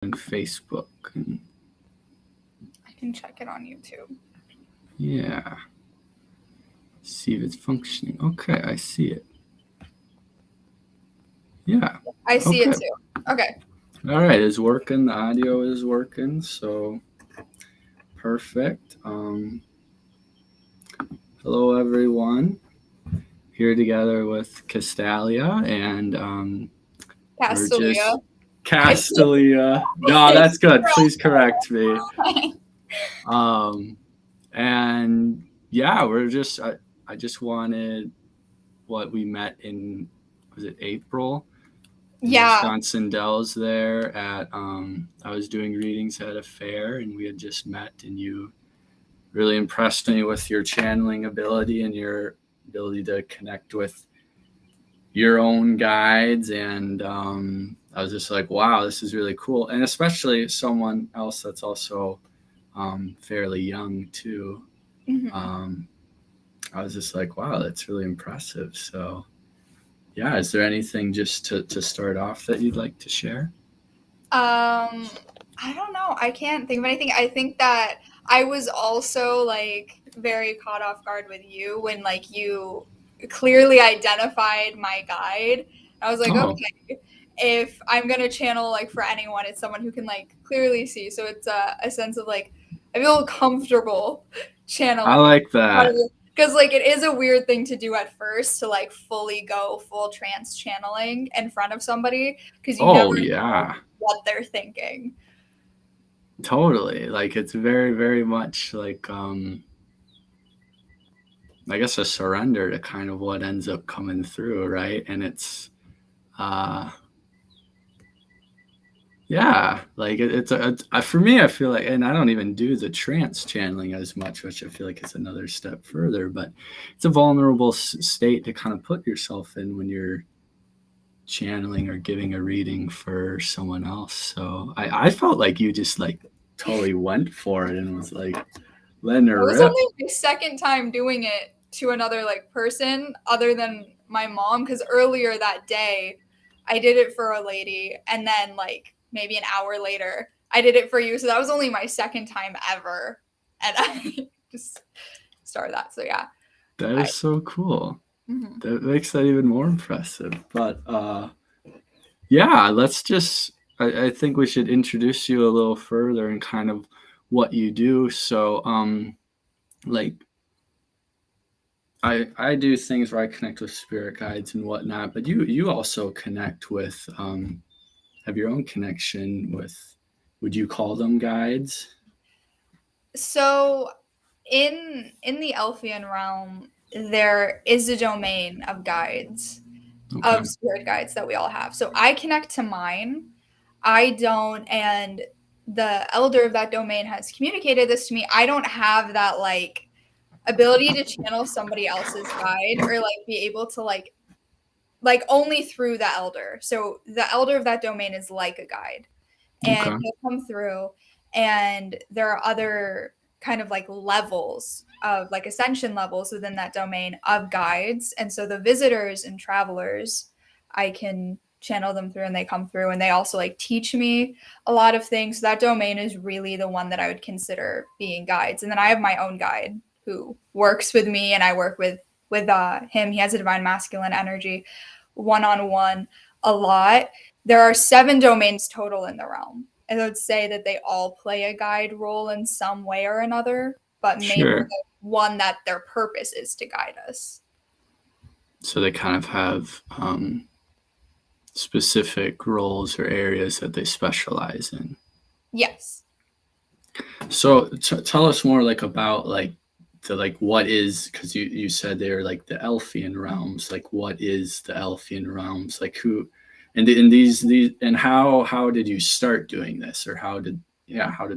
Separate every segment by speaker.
Speaker 1: and Facebook. And
Speaker 2: I can check it on YouTube.
Speaker 1: yeah. See if it's functioning. Okay, I see it. Yeah.
Speaker 2: I see
Speaker 1: Okay.
Speaker 2: it too. Okay.
Speaker 1: All right, it's working. The audio is working, so perfect. Hello, everyone. Here together with Kastalia, and we're
Speaker 2: Castalia.
Speaker 1: just Kastalia. No, that's good. Please correct me. Um, and yeah, I just wanted what we met in, was it April? In
Speaker 2: Yeah.
Speaker 1: Wisconsin Dells there at I was doing readings at a fair, and we had just met, and you really impressed me with your channeling ability and your ability to connect with your own guides. And I was just like, wow, this is really cool. And especially someone else that's also fairly young too.
Speaker 2: Mhm.
Speaker 1: I was just like, wow, that's really impressive. So yeah, is there anything just to start off that you'd like to share?
Speaker 2: I don't know. I can't think of anything. I think that I was also like very caught off guard with you when like you clearly identified my guide. I was like,
Speaker 1: Oh,
Speaker 2: okay, if I'm gonna channel like for anyone, it's someone who can like clearly see. So it's a sense of like I feel comfortable
Speaker 1: I
Speaker 2: channeling
Speaker 1: like that.
Speaker 2: because like it is a weird thing to do at first to like fully go full trance channeling in front of somebody because you never
Speaker 1: Oh
Speaker 2: know
Speaker 1: yeah,
Speaker 2: what they're thinking.
Speaker 1: totally. Like it's very, very much like I guess a surrender to kind of what ends up coming through, right? And it's uh yeah, like for me, I feel like, and I don't even do the trance channeling as much, which I feel like is another step further, but it's a vulnerable state to kind of put yourself in when you're channeling or giving a reading for someone else. So I felt like you just like totally went for it and was like letting
Speaker 2: It
Speaker 1: her
Speaker 2: was
Speaker 1: rip.
Speaker 2: only my second time doing it to another like person other than my mom because earlier that day I did it for a lady and then like maybe an hour later I did it for you. So that was only my second time ever. And I just started that. So yeah.
Speaker 1: That
Speaker 2: I
Speaker 1: is so cool.
Speaker 2: mhm.
Speaker 1: That makes that even more impressive. But yeah, let's just, I think we should introduce you a little further and kind of what you do. So, like, I do things where I connect with spirit guides and whatnot, but you also connect with, have your own connection with, would you call them guides?
Speaker 2: So in the Elfian realm there is a domain of guides
Speaker 1: Okay.
Speaker 2: of spirit guides that we all have. So I connect to mine. I don't, and the elder of that domain has communicated this to me. I don't have that like ability to channel somebody else's guide or like be able to like only through the elder. So the elder of that domain is like a guide and
Speaker 1: Okay.
Speaker 2: he'll come through and there are other kind of like levels of like ascension levels within that domain of guides and so the visitors and travelers I can channel them through and they come through and they also like teach me a lot of things. So that domain is really the one that I would consider being guides and then I have my own guide who works with me and I work with him. He has a divine masculine energy one-on-one a lot. There are 7 domains total in the realm. And I would say that they all play a guide role in some way or another, but mainly
Speaker 1: Sure.
Speaker 2: the one that their purpose is to guide us.
Speaker 1: So they kind of have specific roles or areas that they specialize in.
Speaker 2: Yes.
Speaker 1: So tell us more like about like the like what is, because you said they're like the Elfian realms. Like what is the Elfian realms? Like who and in these and how did you start doing this, or how did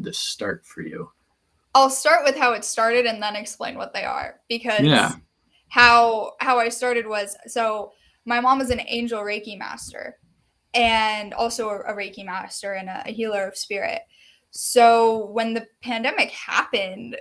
Speaker 1: this start for you?
Speaker 2: I'll start with how it started and then explain what they are
Speaker 1: Yeah.
Speaker 2: because how I started was so my mom is an angel Reiki master and also a Reiki master and a healer of spirit. So when the pandemic happened,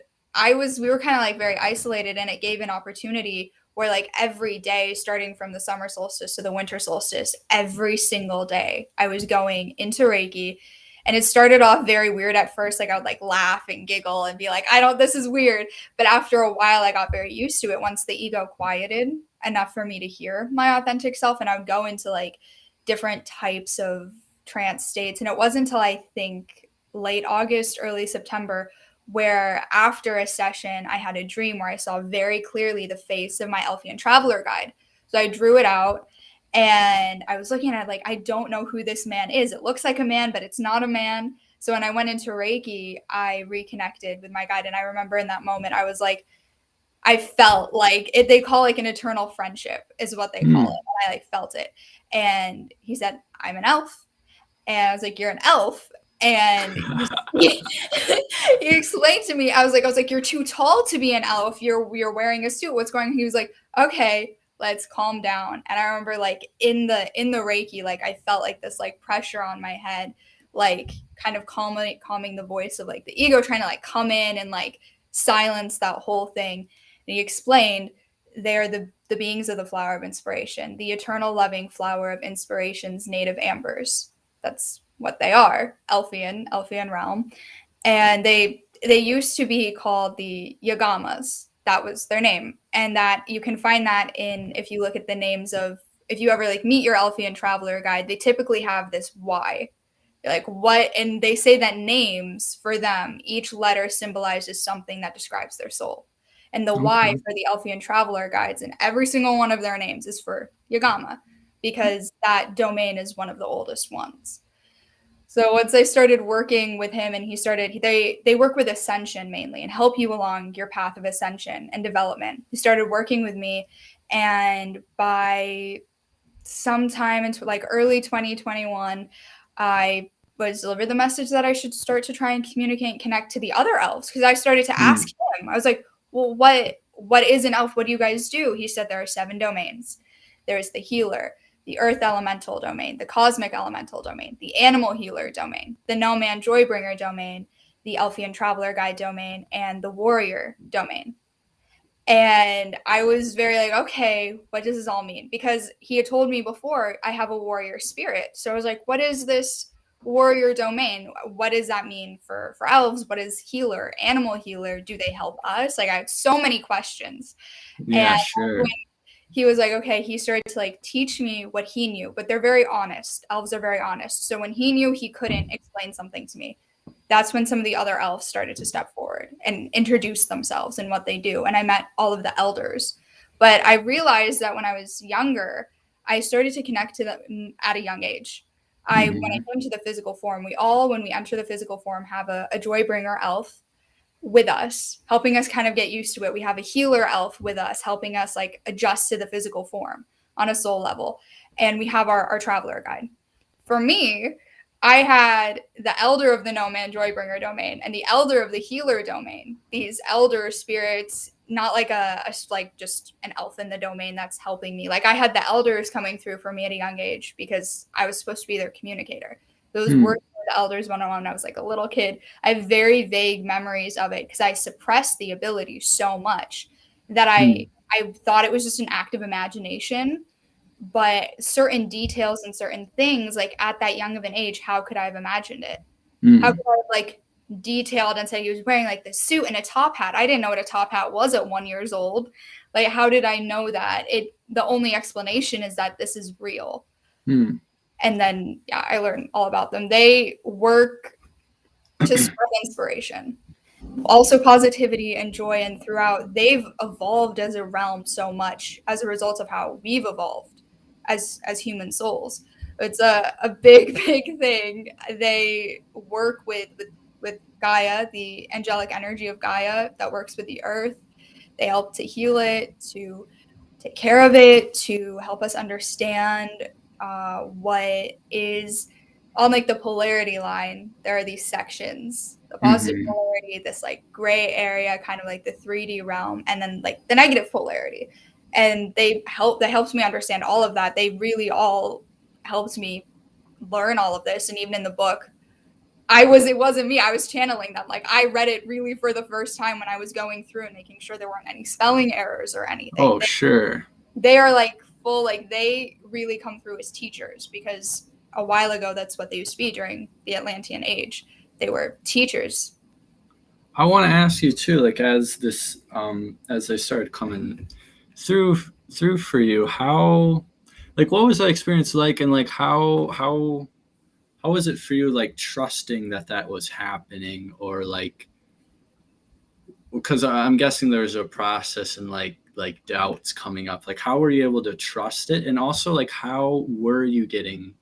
Speaker 2: we were kind of like very isolated and it gave an opportunity where like every day starting from the summer solstice to the winter solstice, every single day I was going into Reiki And it started off very weird at first. Like I would like laugh and giggle and be like, this is weird. But after a while, I got very used to it once the ego quieted enough for me to hear my authentic self. And I would go into like different types of trance states. And it wasn't until I think late August, early September, where after a session, I had a dream where I saw very clearly the face of my Elfian traveler guide. So I drew it out and I was looking at it like, I don't know who this man is. It looks like a man, but it's not a man. So when I went into Reiki, I reconnected with my guide. And I remember in that moment, I was like, I felt like it, they call like an eternal friendship is what they call it. And I like felt it. And he said, I'm an elf. And I was like, you're an elf. And he explained to me, I was like, you're too tall to be an elf. You're wearing a suit. What's going on? He was like, okay, let's calm down. And I remember like in the Reiki, like I felt like this like pressure on my head, like kind of calming the voice of like the ego trying to like come in and like silence that whole thing. And he explained they're the beings of the flower of inspiration, the eternal loving flower of inspiration's native ambers. That's what they are, Elfian Realm. And they used to be called the Yagamas. That was their name. And that you can find that in, if you look at the names of, if you ever like meet your Elfian traveler guide, they typically have this Y. Like what, and they say that names for them, each letter symbolizes something that describes their soul. And the Y for the Elfian traveler guides, and every single one of their names is for Yagama, because that domain is one of the oldest ones. So once I started working with him and they work with ascension mainly and help you along your path of ascension and development. He started working with me, and by sometime into like early 2021, I was delivered the message that I should start to try and communicate and connect to the other elves, because I started to ask him. I was like, well, what is an elf? What do you guys do? He said there are 7 domains. There's the healer, the earth elemental domain, the cosmic elemental domain, the animal healer domain, the no man joybringer domain, the Elfian traveler guide domain, and the warrior domain. And I was very like, okay, what does this all mean? Because he had told me before, I have a warrior spirit. So I was like, what is this warrior domain? What does that mean for elves? What is healer, animal healer? Do they help us? Like I had so many questions.
Speaker 1: Yeah,
Speaker 2: And
Speaker 1: sure.
Speaker 2: he was like, okay, he started to like teach me what he knew, but they're very honest. Elves are very honest. So when he knew he couldn't explain something to me, that's when some of the other elves started to step forward and introduce themselves and what they do. And I met all of the elders. But I realized that when I was younger, I started to connect to them at a young age. When I came to the physical form, when we enter the physical form, have a joybringer elf with us, helping us kind of get used to it. We have a healer elf with us, helping us like adjust to the physical form on a soul level. And we have our traveler guide. For me, I had the elder of the no man joybringer domain and the elder of the healer domain. These elder spirits, not like a like just an elf in the domain that's helping me. Like I had the elders coming through for me at a young age because I was supposed to be their communicator. Those were the elders one-on-one when I was like a little kid. I have very vague memories of it because I suppressed the ability so much that I thought it was just an act of imagination. But certain details and certain things, like at that young of an age, how could I have imagined it? How could I have like detailed and said he was wearing like this suit and a top hat? I didn't know what a top hat was at 1 year old. Like, how did I know that? The only explanation is that this is real. And then, yeah, I learned all about them. They work to spread inspiration, also positivity and joy. And throughout, they've evolved as a realm so much as a result of how we've evolved as human souls. It's a big, big thing. They work with Gaia, the angelic energy of Gaia that works with the earth. They help to heal it, to take care of it, to help us understand what is on like the polarity line. There are these sections: the positive polarity, this like gray area, kind of like the 3D realm, and then like the negative polarity. And that helps me understand all of that. They really all helped me learn all of this. And even in the book, it wasn't me, I was channeling them. Like I read it really for the first time when I was going through and making sure there weren't any spelling errors or anything.
Speaker 1: Oh, sure.
Speaker 2: They are like full, like they really come through as teachers because a while ago, that's what they used to be during the Atlantean age. They were teachers.
Speaker 1: I want to ask you too, like as this, as they started coming through for you, how, like, what was that experience like, and like how was it for you, like trusting that that was happening, or like, because I'm guessing there's a process and like doubts coming up. Like, how were you able to trust it, and also like how were you getting,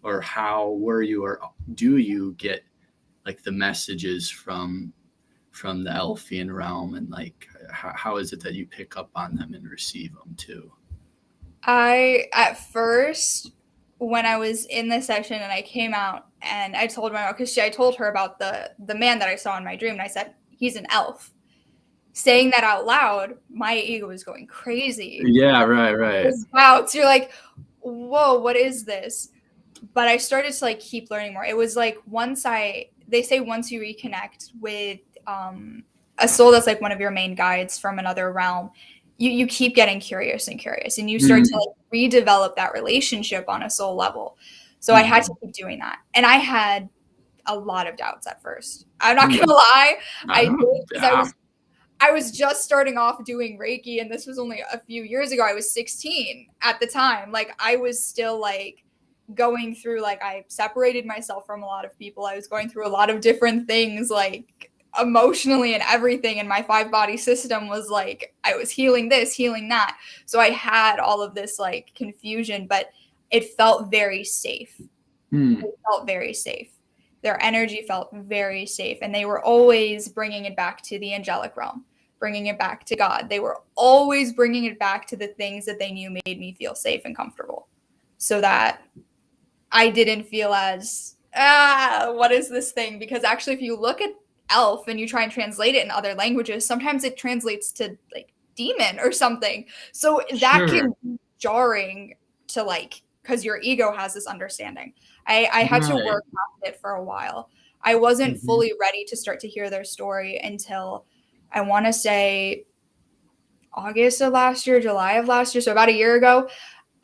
Speaker 1: or how were you, or do you get like the messages from the Elfian realm, and like how is it that you pick up on them and receive them too?
Speaker 2: I, at first, when I was in the session and I came out and I told my mom, because I told her about the man that I saw in my dream, and I said, he's an elf. Saying that out loud, my ego was going crazy.
Speaker 1: Yeah, right.
Speaker 2: Wow. So you're like, whoa, what is this? But I started to like keep learning more. It was like they say once you reconnect with a soul that's like one of your main guides from another realm, you keep getting curious and curious, and you start to like redevelop that relationship on a soul level. So I had to keep doing that, and I had a lot of doubts at first. I'm not gonna lie, I did, because I was just starting off doing Reiki, and this was only a few years ago. I was 16 at the time. Like, I was still like going through, like, I separated myself from a lot of people. I was going through a lot of different things, like emotionally and everything. And my 5 body system was like, I was healing this, healing that. So I had all of this like confusion, but it felt very safe. It felt very safe. Their energy felt very safe. And they were always bringing it back to the angelic realm, bringing it back to God. They were always bringing it back to the things that they knew made me feel safe and comfortable, so that I didn't feel as, what is this thing? Because actually, if you look at elf and you try and translate it in other languages, sometimes it translates to like demon or something. So that can be jarring to like, because your ego has this understanding. I had to work on it for a while. I wasn't fully ready to start to hear their story until, I want to say, August of last year, July of last year, so about a year ago.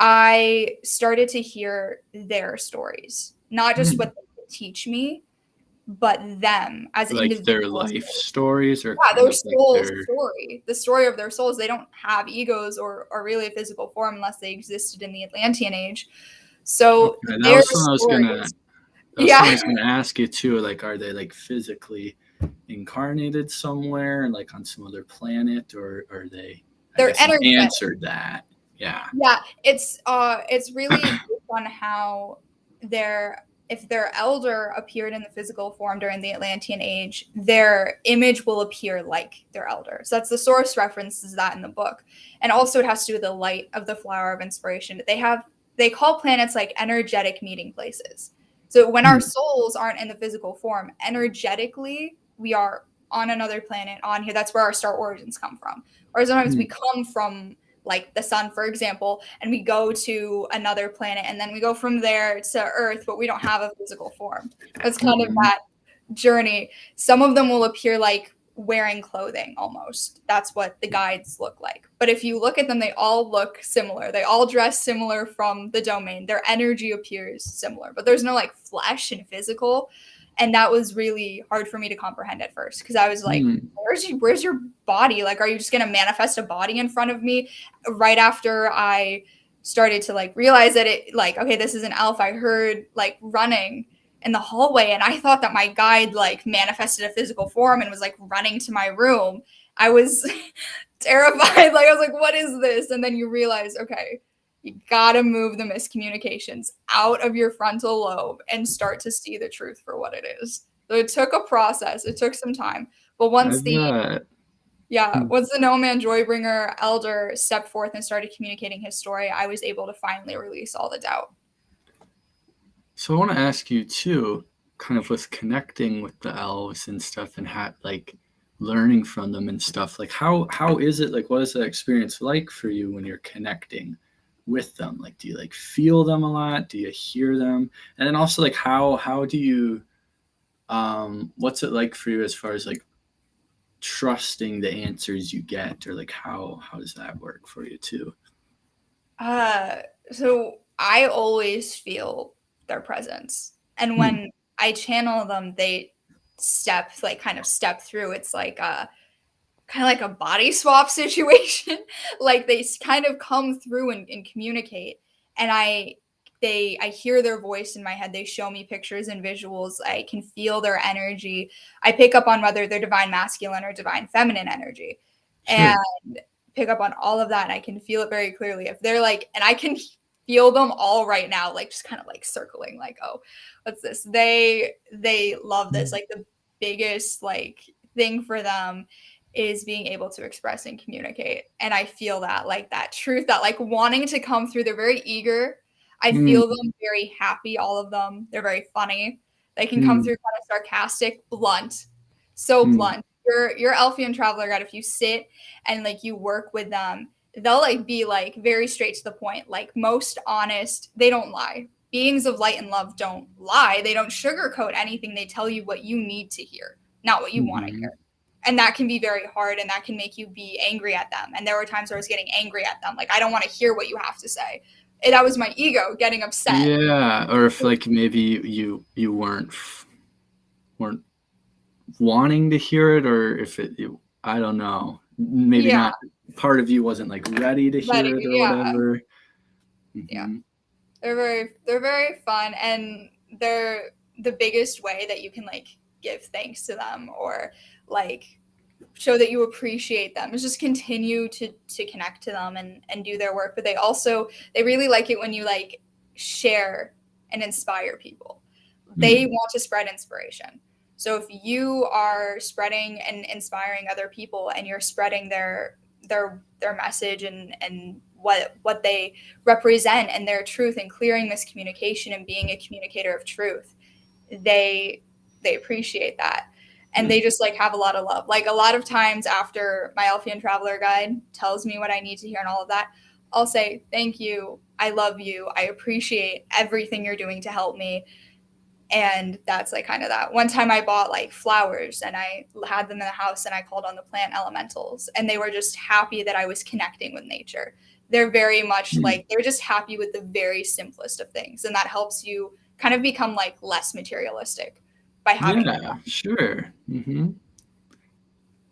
Speaker 2: I started to hear their stories, not just what they could teach me, but them as
Speaker 1: Like their
Speaker 2: individuals.
Speaker 1: life stories, or
Speaker 2: Yeah,
Speaker 1: kind
Speaker 2: their
Speaker 1: of like
Speaker 2: soul
Speaker 1: their.
Speaker 2: story, the story of their souls. They don't have egos or really a physical form unless they existed in the Atlantean age. So
Speaker 1: Okay, that
Speaker 2: their
Speaker 1: was something I was gonna.
Speaker 2: stories,
Speaker 1: That was something I
Speaker 2: yeah,
Speaker 1: was gonna ask you too. Like, are they like physically incarnated somewhere, like on some other planet, or are they? I
Speaker 2: they're
Speaker 1: guess you
Speaker 2: energetic.
Speaker 1: answered that. Yeah.
Speaker 2: Yeah, it's really based on how their if their elder appeared in the physical form during the Atlantean age, their image will appear like their elder. So that's the source references that in the book. And also it has to do with the light of the flower of inspiration. They call planets like energetic meeting places. So when our souls aren't in the physical form, energetically we are on another planet on here. That's where our star origins come from. Or sometimes we come from like the sun, for example, and we go to another planet, and then we go from there to Earth, but we don't have a physical form. It's kind of that journey. Some of them will appear like wearing clothing almost. That's what the guides look like. But if you look at them, they all look similar. They all dress similar from the domain. Their energy appears similar, but there's no like flesh and physical. And that was really hard for me to comprehend at first, because I was like, where's your body? Like, are you just gonna manifest a body in front of me? Right after I started to like realize that it like, okay, this is an elf, I heard like running in the hallway, and I thought that my guide like manifested a physical form and was like running to my room. I was terrified. Like, I was like, what is this? And then you realize, okay, you gotta move the miscommunications out of your frontal lobe and start to see the truth for what it is. So it took a process, it took some time. But once the No Man Joybringer elder stepped forth and started communicating his story, I was able to finally release all the doubt.
Speaker 1: So I want to ask you too, kind of with connecting with the elves and stuff, and like learning from them and stuff. Like, how is it? Like, what is that experience like for you when you're connecting with them? Like, do you like feel them a lot? Do you hear them? And then also, like, how do you what's it like for you as far as like trusting the answers you get, or like how does that work for you too?
Speaker 2: So I always feel their presence. And
Speaker 1: Hmm.
Speaker 2: when I channel them, they kind of step through. It's like a kind of like a body swap situation. Like they kind of come through and communicate. And I hear their voice in my head. They show me pictures and visuals. I can feel their energy. I pick up on whether they're divine masculine or divine feminine energy.
Speaker 1: Sure.
Speaker 2: And pick up on all of that, and I can feel it very clearly. If they're like, and I can feel them all right now, like just kind of like circling, like, oh, what's this? They love this. Like the biggest like thing for them is being able to express and communicate. And I feel that like that truth, that like wanting to come through. They're very eager. I
Speaker 1: Hmm.
Speaker 2: feel them very happy, all of them. They're very funny. They can come
Speaker 1: Hmm.
Speaker 2: through kind of sarcastic, blunt, so
Speaker 1: Hmm.
Speaker 2: blunt. Your Elfian traveler guide, if you sit and like you work with them, they'll like be like very straight to the point, like most honest. They don't lie. Beings of light and love don't lie. They don't sugarcoat anything. They tell you what you need to hear, not what you want to
Speaker 1: Hmm.
Speaker 2: hear. And that can be very hard, and that can make you be angry at them. And there were times where I was getting angry at them, like I don't want to hear what you have to say. And that was my ego getting upset.
Speaker 1: Yeah, or if like maybe you weren't wanting to hear it, or if I don't know, maybe
Speaker 2: Yeah,
Speaker 1: not, part of you wasn't like ready to
Speaker 2: but
Speaker 1: hear it or
Speaker 2: yeah,
Speaker 1: whatever.
Speaker 2: yeah.
Speaker 1: Hmm.
Speaker 2: They're very fun, and they're the biggest way that you can like give thanks to them, or like show that you appreciate them, is just continue to connect to them and do their work. But they really like it when you like share and inspire people. They
Speaker 1: Hmm.
Speaker 2: want to spread inspiration. So if you are spreading and inspiring other people, and you're spreading their message and what they represent and their truth, and clearing miscommunication and being a communicator of truth, they they appreciate that. And
Speaker 1: Hmm.
Speaker 2: they just like have a lot of love. Like a lot of times after my Elfian Traveler Guide tells me what I need to hear and all of that, I'll say, thank you, I love you, I appreciate everything you're doing to help me. And that's like kind of that. One time I bought like flowers, and I had them in the house, and I called on the plant elementals, and they were just happy that I was connecting with nature. They're very much
Speaker 1: Hmm.
Speaker 2: like, they're just happy with the very simplest of things, and that helps you kind of become like less materialistic by having that.
Speaker 1: Yeah, sure.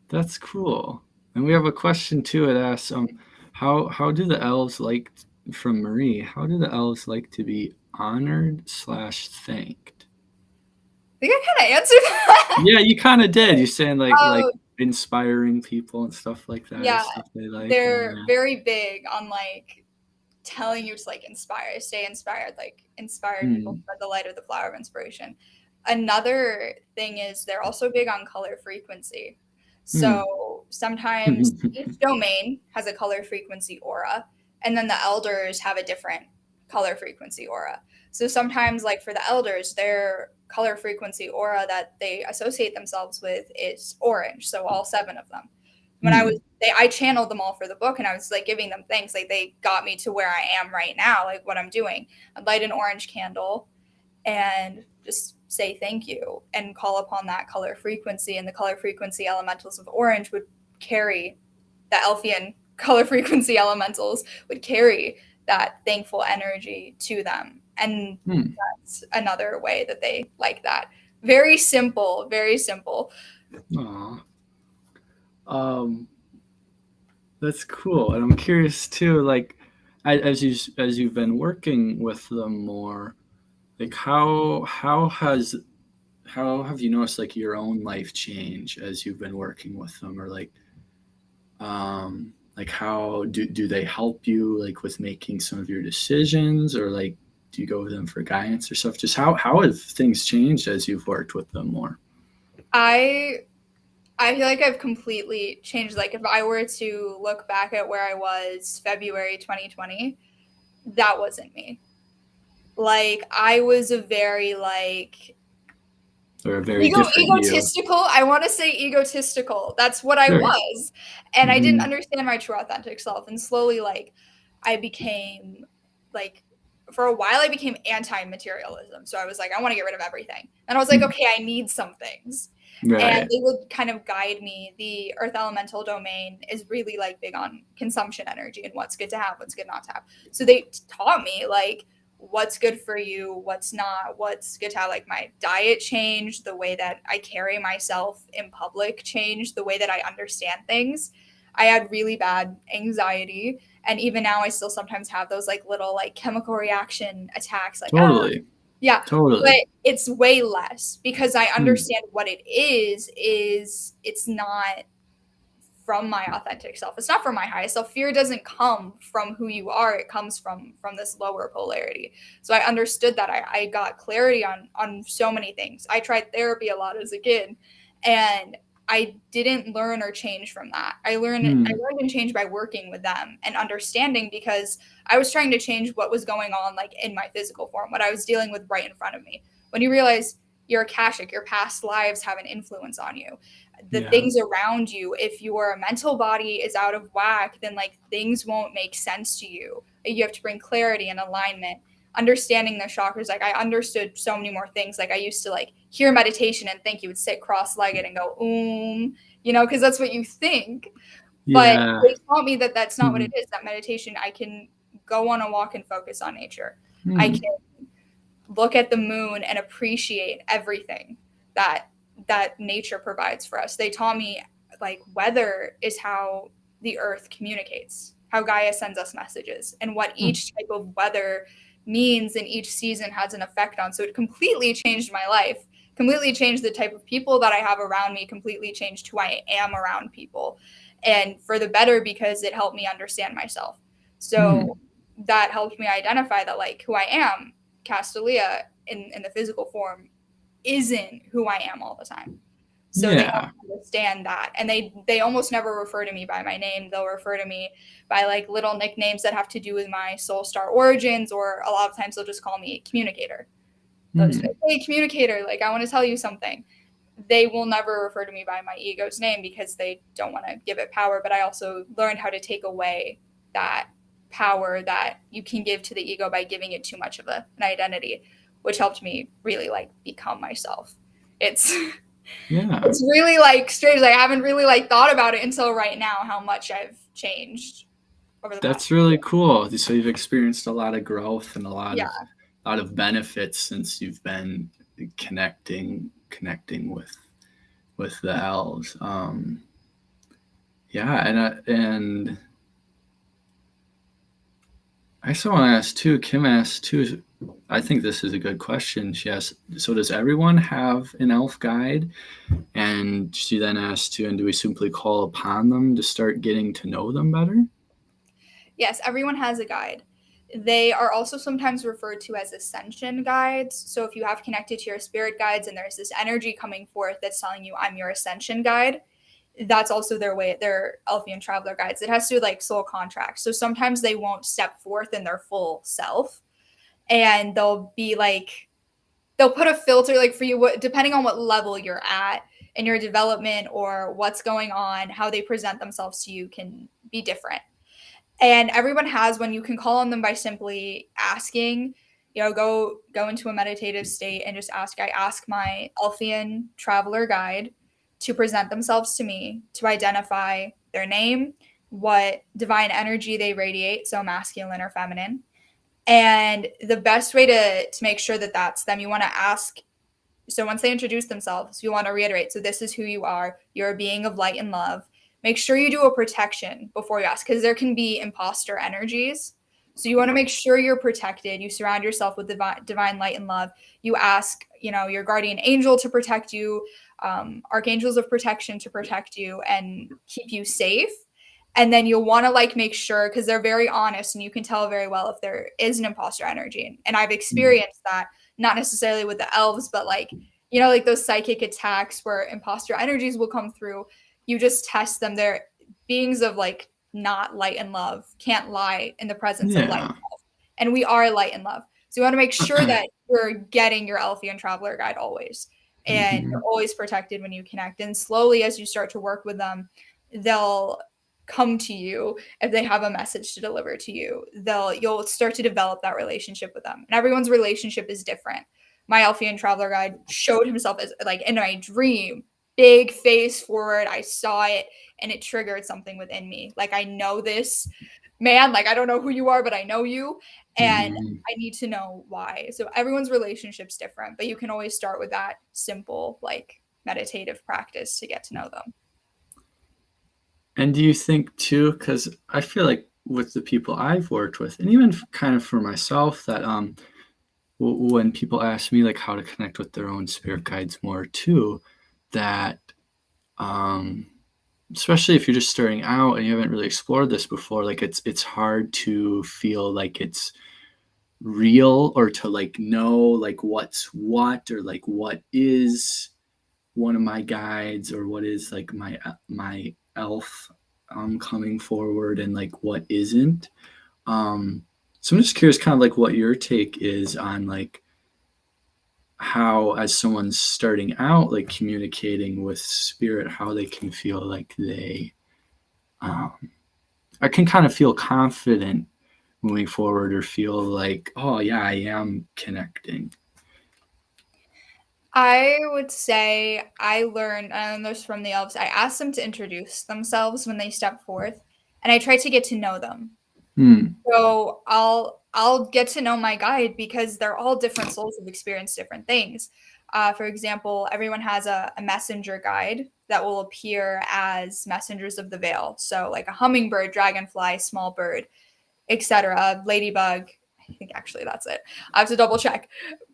Speaker 1: That's cool. And we have a question too. It asks, how do the elves like, from Marie? How do the elves like to be honored slash thanked?
Speaker 2: I think I kind of answered that.
Speaker 1: Yeah, you kind of did. You're saying like
Speaker 2: Oh,
Speaker 1: inspiring people and stuff like that is
Speaker 2: yeah,
Speaker 1: stuff they like. And
Speaker 2: they're very big on like telling you to like inspire, stay inspired, like inspire
Speaker 1: yeah.
Speaker 2: people, spread the light of the flower of inspiration. Another thing is they're also big on color frequency.
Speaker 1: Hmm.
Speaker 2: So sometimes
Speaker 1: Hmm.
Speaker 2: each domain has a color frequency aura, and then the elders have a different color frequency aura. So sometimes, like for the elders, their color frequency aura that they associate themselves with is orange. So all seven of them. When
Speaker 1: Hmm.
Speaker 2: I channeled them all for the book, and I was like giving them thanks. Like they got me to where I am right now, like what I'm doing. I'd light an orange candle and just say thank you and call upon that color frequency. And the color frequency elementals of orange would carry, the Elfian color frequency elementals would carry that thankful energy to them. And
Speaker 1: Hmm.
Speaker 2: that's another way that they like that. Very simple, very simple.
Speaker 1: Aw. Um, that's cool. And I'm curious too, like, as you've been working with them more, like how have you noticed like your own life change as you've been working with them, or like how do they help you like with making some of your decisions, or like do you go with them for guidance or stuff? Just how have things changed as you've worked with them more?
Speaker 2: I I feel like I've completely changed. Like if I were to look back at where I was February 2020, that wasn't me. Like I was a very like
Speaker 1: Or very different you?
Speaker 2: egotistical. I want to say egotistical. That's what I
Speaker 1: Sure.
Speaker 2: was. And I didn't
Speaker 1: Hmm.
Speaker 2: understand my true authentic self. And slowly, like, I became, like, for a while, I became anti materialism. So I was like, I want to get rid of everything. And I was like,
Speaker 1: Hmm.
Speaker 2: okay, I need some things. And
Speaker 1: Right.
Speaker 2: they would kind of guide me. The earth elemental domain is really like big on consumption energy and what's good to have, what's good not to have. So they taught me, like, what's good for you, what's not, what's good to have. Like my diet changed, the way that I carry myself in public changed, the way that I understand things. I had really bad anxiety, and even now I still sometimes have those like little like chemical reaction attacks, like
Speaker 1: Totally.
Speaker 2: yeah, but
Speaker 1: Totally.
Speaker 2: it's way less because I
Speaker 1: Hmm.
Speaker 2: understand what it is it's not from my authentic self. It's not from my highest self. Fear doesn't come from who you are. It comes from this lower polarity. So I understood that. I got clarity on so many things. I tried therapy a lot as a kid, and I didn't learn or change from that. I learned
Speaker 1: Hmm.
Speaker 2: and changed by working with them and understanding, because I was trying to change what was going on like in my physical form, what I was dealing with right in front of me. When you realize you're Akashic, your past lives have an influence on you, the
Speaker 1: Yeah.
Speaker 2: things around you, if your mental body is out of whack, then like things won't make sense to you. You have to bring clarity and alignment. Understanding the chakras, like I understood so many more things. Like I used to like hear meditation and think you would sit cross-legged and go because that's what you think. But
Speaker 1: Yeah.
Speaker 2: they taught me that that's not what
Speaker 1: Hmm.
Speaker 2: it is. That meditation, I can go on a walk and focus on nature. I
Speaker 1: Hmm.
Speaker 2: can look at the moon and appreciate everything that nature provides for us. They taught me like weather is how the earth communicates, how Gaia sends us messages, and what
Speaker 1: Hmm.
Speaker 2: each type of weather means in each season has an effect on. So it completely changed my life, completely changed the type of people that I have around me, completely changed who I am around people, and for the better, because it helped me understand myself.
Speaker 1: Hmm.
Speaker 2: So that helped me identify that like who I am, Castalia, in the physical form, isn't who I am all the time. So they
Speaker 1: Yeah.
Speaker 2: understand that, and they almost never refer to me by my name. They'll refer to me by like little nicknames that have to do with my soul star origins, or a lot of times they'll just call me communicator. They'll just
Speaker 1: Hmm.
Speaker 2: say, "Hey, communicator, like I want to tell you something." They will never refer to me by my ego's name because they don't want to give it power. But I also learned how to take away that power that you can give to the ego by giving it too much of an identity, which helped me really like become myself. It's
Speaker 1: Yeah.
Speaker 2: it's really like strange. Like, I haven't really like thought about it until right now how much I've changed over the past
Speaker 1: That's
Speaker 2: few
Speaker 1: really
Speaker 2: years.
Speaker 1: cool. So you've experienced a lot of growth and
Speaker 2: Yeah.
Speaker 1: a lot of benefits since you've been connecting with the elves. Yeah, and I also want to ask too. Kim asked too. I think this is a good question. She asked, so does everyone have an elf guide? And she then asked too, and do we simply call upon them to start getting to know them better?
Speaker 2: Yes, everyone has a guide. They are also sometimes referred to as ascension guides. So if you have connected to your spirit guides and there's this energy coming forth that's telling you I'm your ascension guide, that's also their Elfian traveler guides. It has to do with like soul contracts. So sometimes they won't step forth in their full self, and they'll be like they'll put a filter like for you, depending on what level you're at in your development or what's going on, how they present themselves to you can be different. And everyone has one. You can call on them by simply asking, go into a meditative state and just ask. I ask my Elfian traveler guide to present themselves to me, to identify their name, what divine energy they radiate, so masculine or feminine. And the best way to make sure that that's them, you want to ask. So once they introduce themselves, you want to reiterate, so this is who you are. You're a being of light and love. Make sure you do a protection before you ask, because there can be imposter energies. So you want to make sure you're protected. You surround yourself with divine light and love. You ask, your guardian angel to protect you, archangels of protection to protect you and keep you safe. And then you'll want to like make sure, because they're very honest and you can tell very well if there is an imposter energy. And I've
Speaker 1: Mm.
Speaker 2: experienced that, not necessarily with the elves, but like, like those psychic attacks where imposter energies will come through. You just test them. They're beings of like not light and love, can't lie in the presence of light
Speaker 1: Yeah.
Speaker 2: and love. And we are light and love. So you want to make sure that you're getting your Elfian traveler guide always. And you're
Speaker 1: Hmm.
Speaker 2: always protected when you connect. And slowly, as you start to work with them, they'll come to you if they have a message to deliver to you. You'll start to develop that relationship with them. And everyone's relationship is different. My Elfian traveler guide showed himself as like in my dream, big face forward. I saw it and it triggered something within me. Like, I know this man, like I don't know who you are, but I know you. and
Speaker 1: Hmm.
Speaker 2: I need to know why. So everyone's relationship's different, but you can always start with that simple, like, meditative practice to get to know them.
Speaker 1: And do you think too, because I feel like with the people I've worked with, and even kind of for myself, that when people ask me like how to connect with their own spirit guides more too, that um, especially if you're just starting out and you haven't really explored this before, like it's hard to feel like it's real or to like know like what's what or like what is one of my guides or what is like my elf coming forward and like what isn't. So I'm just curious kind of like what your take is on like how as someone's starting out like communicating with spirit, how they can feel like they um, I can kind of feel confident moving forward or feel like, oh yeah, I am connecting.
Speaker 2: I would say I learned, and this from the elves, I asked them to introduce themselves when they step forth, and I try to get to know them.
Speaker 1: Hmm.
Speaker 2: So I'll get to know my guide because they're all different souls who've experienced different things. For example, everyone has a messenger guide that will appear as messengers of the veil. So like a hummingbird, dragonfly, small bird, etc., ladybug. I think actually that's it. I have to double check,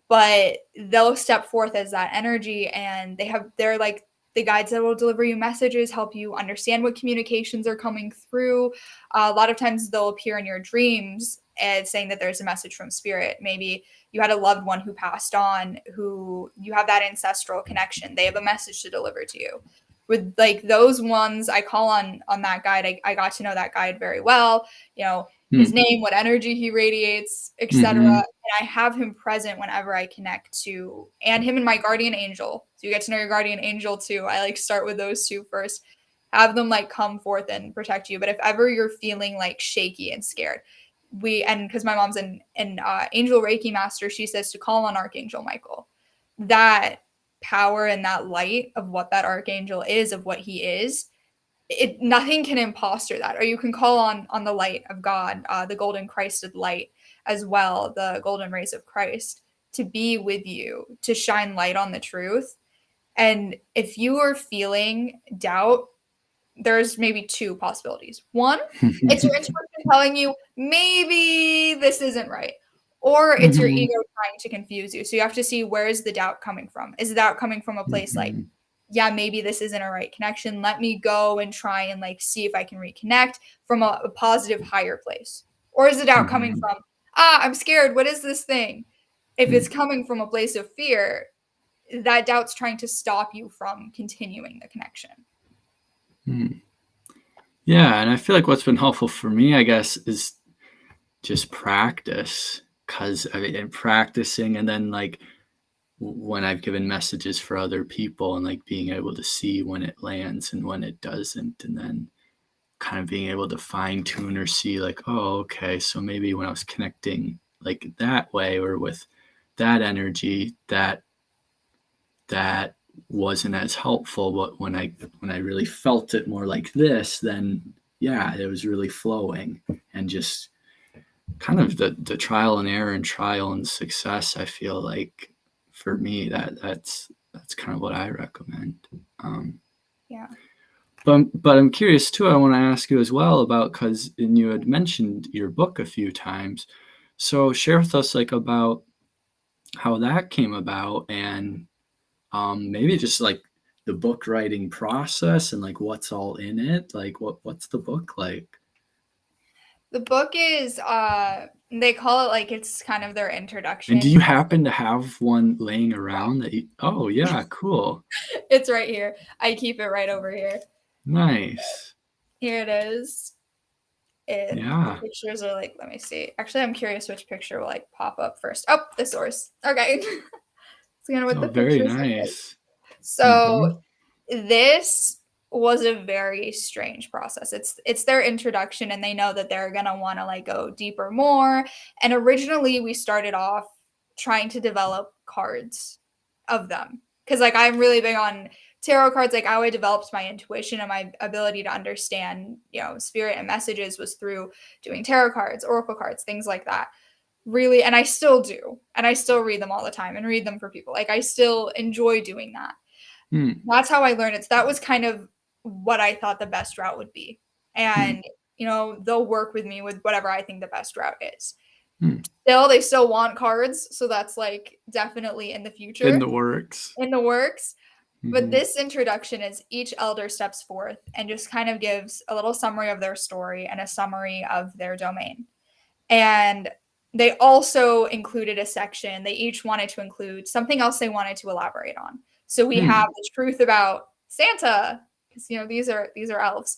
Speaker 2: but they'll step forth as that energy, and they're like the guides that will deliver you messages, help you understand what communications are coming through. A lot of times they'll appear in your dreams as saying that there's a message from spirit. Maybe you had a loved one who passed on, who you have that ancestral connection, they have a message to deliver to you. With like those ones, I call on that guide. I got to know that guide very well, you know, his
Speaker 1: Hmm.
Speaker 2: name, what energy he radiates, etc.
Speaker 1: Mm-hmm.
Speaker 2: And I have him present whenever I connect to, and him and my guardian angel. So you get to know your guardian angel too. I like start with those two first. Have them like come forth and protect you. But if ever you're feeling like shaky and scared, and because my mom's an angel Reiki master, she says to call on Archangel Michael. That power and that light of what that archangel is, of what he is, nothing can imposter that. Or you can call on the light of God, the golden Christed light as well, the golden rays of Christ, to be with you, to shine light on the truth. And if you are feeling doubt, there's maybe two possibilities. One, it's your intuition telling you maybe this isn't right, or it's your
Speaker 1: Mm-hmm.
Speaker 2: ego trying to confuse you. So you have to see, where is the doubt coming from? Is the doubt coming from a place like,
Speaker 1: Mm-hmm.
Speaker 2: yeah, maybe this isn't a right connection. Let me go and try and like see if I can reconnect from a positive, higher place. Or is the doubt coming
Speaker 1: Mm-hmm.
Speaker 2: from, I'm scared. What is this thing? If it's coming from a place of fear, that doubt's trying to stop you from continuing the connection.
Speaker 1: Mm-hmm. Yeah, and I feel like what's been helpful for me, I guess, is just practice. Because I mean, and practicing, and then like when I've given messages for other people, and like being able to see when it lands and when it doesn't, and then kind of being able to fine tune or see like, oh, okay, so maybe when I was connecting like that way or with that energy, that wasn't as helpful. But when I really felt it more like this, then yeah, it was really flowing and just kind of the trial and error and trial and success. I feel like for me that's kind of what I recommend. Um,
Speaker 2: Yeah.
Speaker 1: but I'm curious too. I want to ask you as well about because you had mentioned your book a few times. So share with us like about how that came about and maybe just like the book writing process and like what's all in it. Like what's the book like?
Speaker 2: The book is they call it like it's kind of their
Speaker 1: And do
Speaker 2: introduction.
Speaker 1: you happen to have one laying around that you, oh yeah, cool.
Speaker 2: It's right here. I keep it right over here.
Speaker 1: Nice.
Speaker 2: Here it is. And the
Speaker 1: Yeah.
Speaker 2: pictures are like, let me see. Actually, I'm curious which picture will like pop up first. Oh, the source. Okay. It's gonna what
Speaker 1: Oh,
Speaker 2: the
Speaker 1: very
Speaker 2: pictures look like.
Speaker 1: nice.
Speaker 2: So
Speaker 1: Mm-hmm.
Speaker 2: this was a very strange process. It's their introduction, and they know that they're gonna want to like go deeper more. And originally we started off trying to develop cards of them, because like I'm really big on tarot cards. Like how I developed my intuition and my ability to understand, spirit and messages was through doing tarot cards, oracle cards, things like that. really, and I still do, and I still read them all the time and read them for people. Like I still enjoy doing that. That's how I learned it. So that was kind of what I thought the best route would be. And, they'll work with me with whatever I think the best route is. Still, they still want cards. So that's like definitely in the future,
Speaker 1: In the works.
Speaker 2: in the works. But this introduction is each elder steps forth and just kind of gives a little summary of their story and a summary of their domain. And they also included a section, they each wanted to include something else they wanted to elaborate on. So we have the truth about Santa, because these are elves.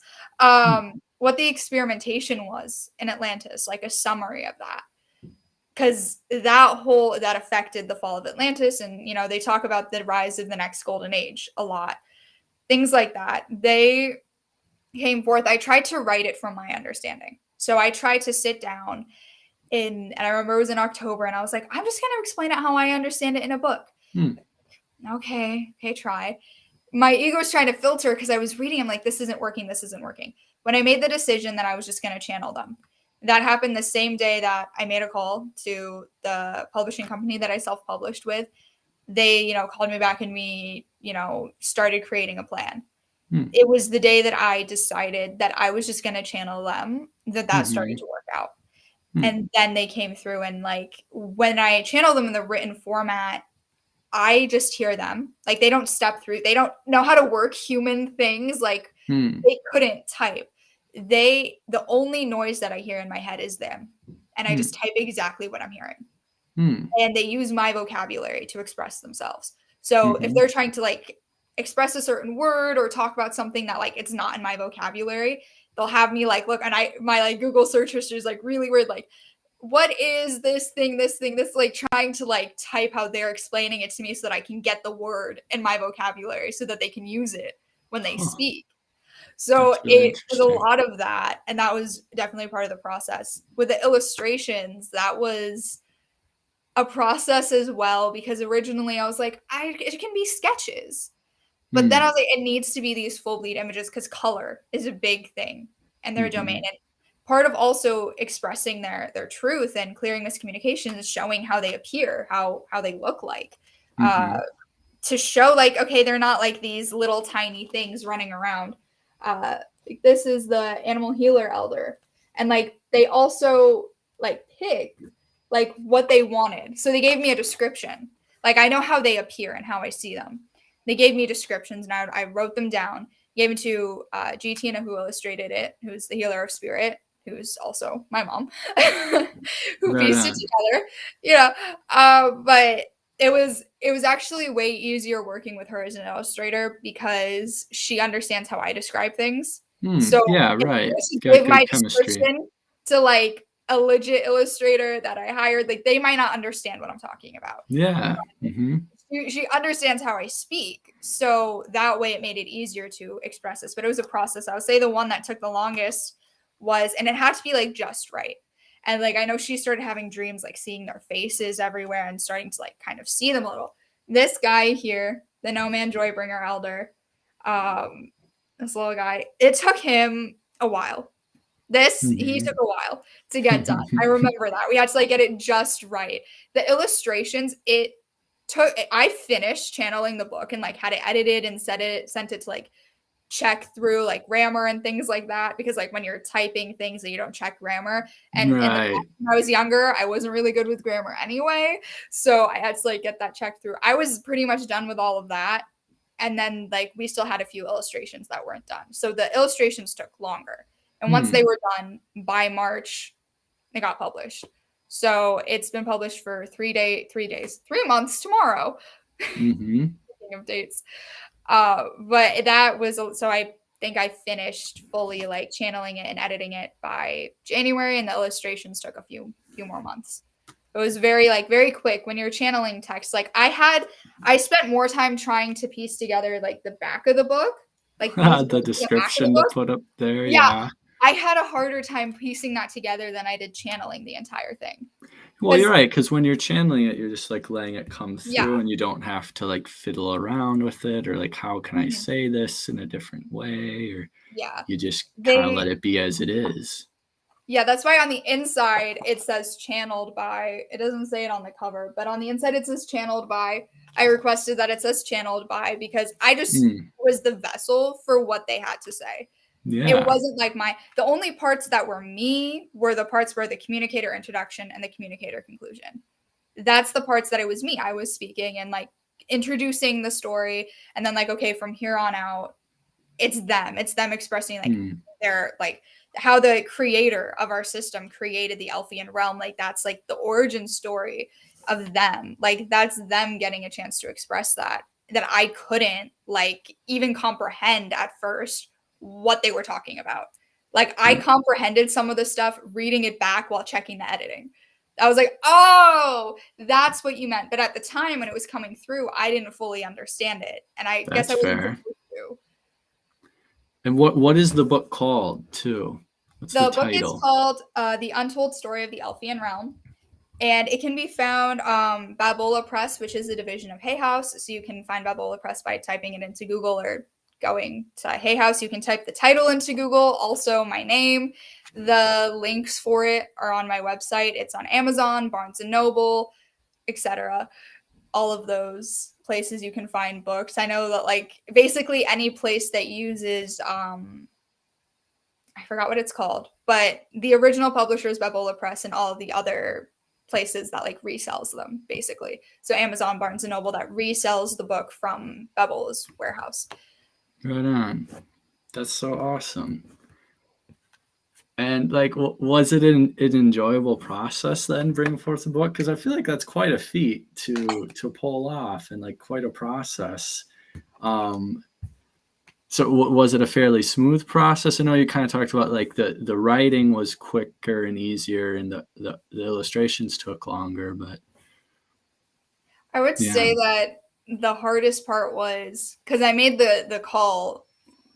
Speaker 2: What the experimentation was in Atlantis, like a summary of that. Because that affected the fall of Atlantis, and they talk about the rise of the next golden age a lot. Things like that. They came forth. I tried to write it from my understanding. So I tried to sit down and I remember it was in October, and I was like, I'm just going to explain it how I understand it in a book. Okay, try. My ego was trying to filter because I was reading. I'm like, this isn't working. This isn't working. When I made the decision that I was just going to channel them, that happened the same day that I made a call to the publishing company that I self-published with. They, called me back and we, started creating a plan. It was the day that I decided that I was just going to channel them that started to work out. And then they came through, and like when I channel them in the written format, I just hear them. Like they don't step through. They don't know how to work human things. Like they couldn't type. The only noise that I hear in my head is them. And I just type exactly what I'm hearing. And they use my vocabulary to express themselves. So if they're trying to like express a certain word or talk about something that like it's not in my vocabulary, they'll have me like look, and my like Google search history is like really weird, like what is this thing, this like trying to like type how they're explaining it to me so that I can get the word in my vocabulary so that they can use it when they speak. So
Speaker 1: really
Speaker 2: it was a lot of that, and that was definitely part of the process. With the illustrations, that was a process as well, because originally I was like, it can be sketches. But then I was like, it needs to be these full bleed images because color is a big thing in their domain. And part of also expressing their truth and clearing miscommunication is showing how they appear, how they look like. To show like, okay, they're not like these little tiny things running around. Like this is the animal healer elder. And like they also like pick like what they wanted. So they gave me a description. Like I know how they appear and how I see them. They gave me descriptions and I wrote them down, gave it to Tina, who illustrated it, who's the healer of spirit, who's also my mom, who pieced it together. But it was actually way easier working with her as an illustrator because she understands how I describe things. So
Speaker 1: yeah, right.
Speaker 2: If I give my description to like a legit illustrator that I hired, like they might not understand what I'm talking about.
Speaker 1: Yeah.
Speaker 2: She understands how I speak. So that way it made it easier to express this. But it was a process. I would say the one that took the longest was, and it had to be like just right. And like I know she started having dreams, like seeing their faces everywhere and starting to like kind of see them a little. This guy here, the No Man Joybringer Elder, this little guy, it took him a while. He took a while to get done. I remember that. We had to like get it just right. The illustrations, I finished channeling the book and like had it edited and sent it to like check through like grammar and things like that, because like when you're typing things that you don't check grammar, and when I was younger I wasn't really good with grammar anyway, so I had to like get that checked through. I was pretty much done with all of that, and then like we still had a few illustrations that weren't done, so the illustrations took longer, and once they were done by March they got published. So it's been published for 3 months tomorrow. Speaking of dates. But that was, so I think I finished fully like channeling it and editing it by January, and the illustrations took a few more months. It was very quick when you're channeling text. Like I spent more time trying to piece together like the back of the book, like
Speaker 1: the description to put up there. Yeah.
Speaker 2: I had a harder time piecing that together than I did channeling the entire thing.
Speaker 1: Well, you're right, because when you're channeling it, you're just like letting it come through, and you don't have to like fiddle around with it, or like how can I say this in a different way, or you just kind of let it be as it is.
Speaker 2: Yeah, that's why on the inside it says channeled by. It doesn't say it on the cover, but on the inside it says channeled by. I requested that it says channeled by because I just
Speaker 1: Mm,
Speaker 2: was the vessel for what they had to say. It
Speaker 1: yeah.
Speaker 2: wasn't like the only parts that were me were the parts where the communicator introduction and the communicator conclusion. That's the parts that it was me. I was speaking and like introducing the story, and then like, okay, from here on out, it's them. It's them expressing like
Speaker 1: Mm,
Speaker 2: their like how the creator of our system created the Elfian realm. Like that's like the origin story of them. Like that's them getting a chance to express that I couldn't like even comprehend at first what they were talking about. Like I
Speaker 1: yeah,
Speaker 2: comprehended some of the stuff reading it back while checking the editing. I was like, "Oh, that's what you meant." But at the time when it was coming through, I didn't fully understand it. And I guess
Speaker 1: that's
Speaker 2: I wasn't
Speaker 1: fair.
Speaker 2: supposed to.
Speaker 1: And what is the book called too? What's the
Speaker 2: The book is
Speaker 1: title?
Speaker 2: called The Untold Story of the Elfian Realm, and it can be found Babola Press, which is a division of Hay House. So you can find Babola Press by typing it into Google or going to Hay House. You can type the title into Google, also my name. The links for it are on my website. It's on Amazon, Barnes and Noble, etc. All of those places you can find books. I know that like basically any place that uses I forgot what it's called, but the original publisher is Babola Press and all of the other places that like resells them basically. So Amazon, Barnes and Noble that resells the book from Babola's warehouse.
Speaker 1: Right on. That's so awesome. And like, was it an enjoyable process then bringing forth the book? Because I feel like that's quite a feat to pull off, and like quite a process. Um, so was it a fairly smooth process? I know you kind of talked about like the writing was quicker and easier, and the illustrations took longer. But
Speaker 2: I would
Speaker 1: yeah,
Speaker 2: say that the hardest part was because I made the call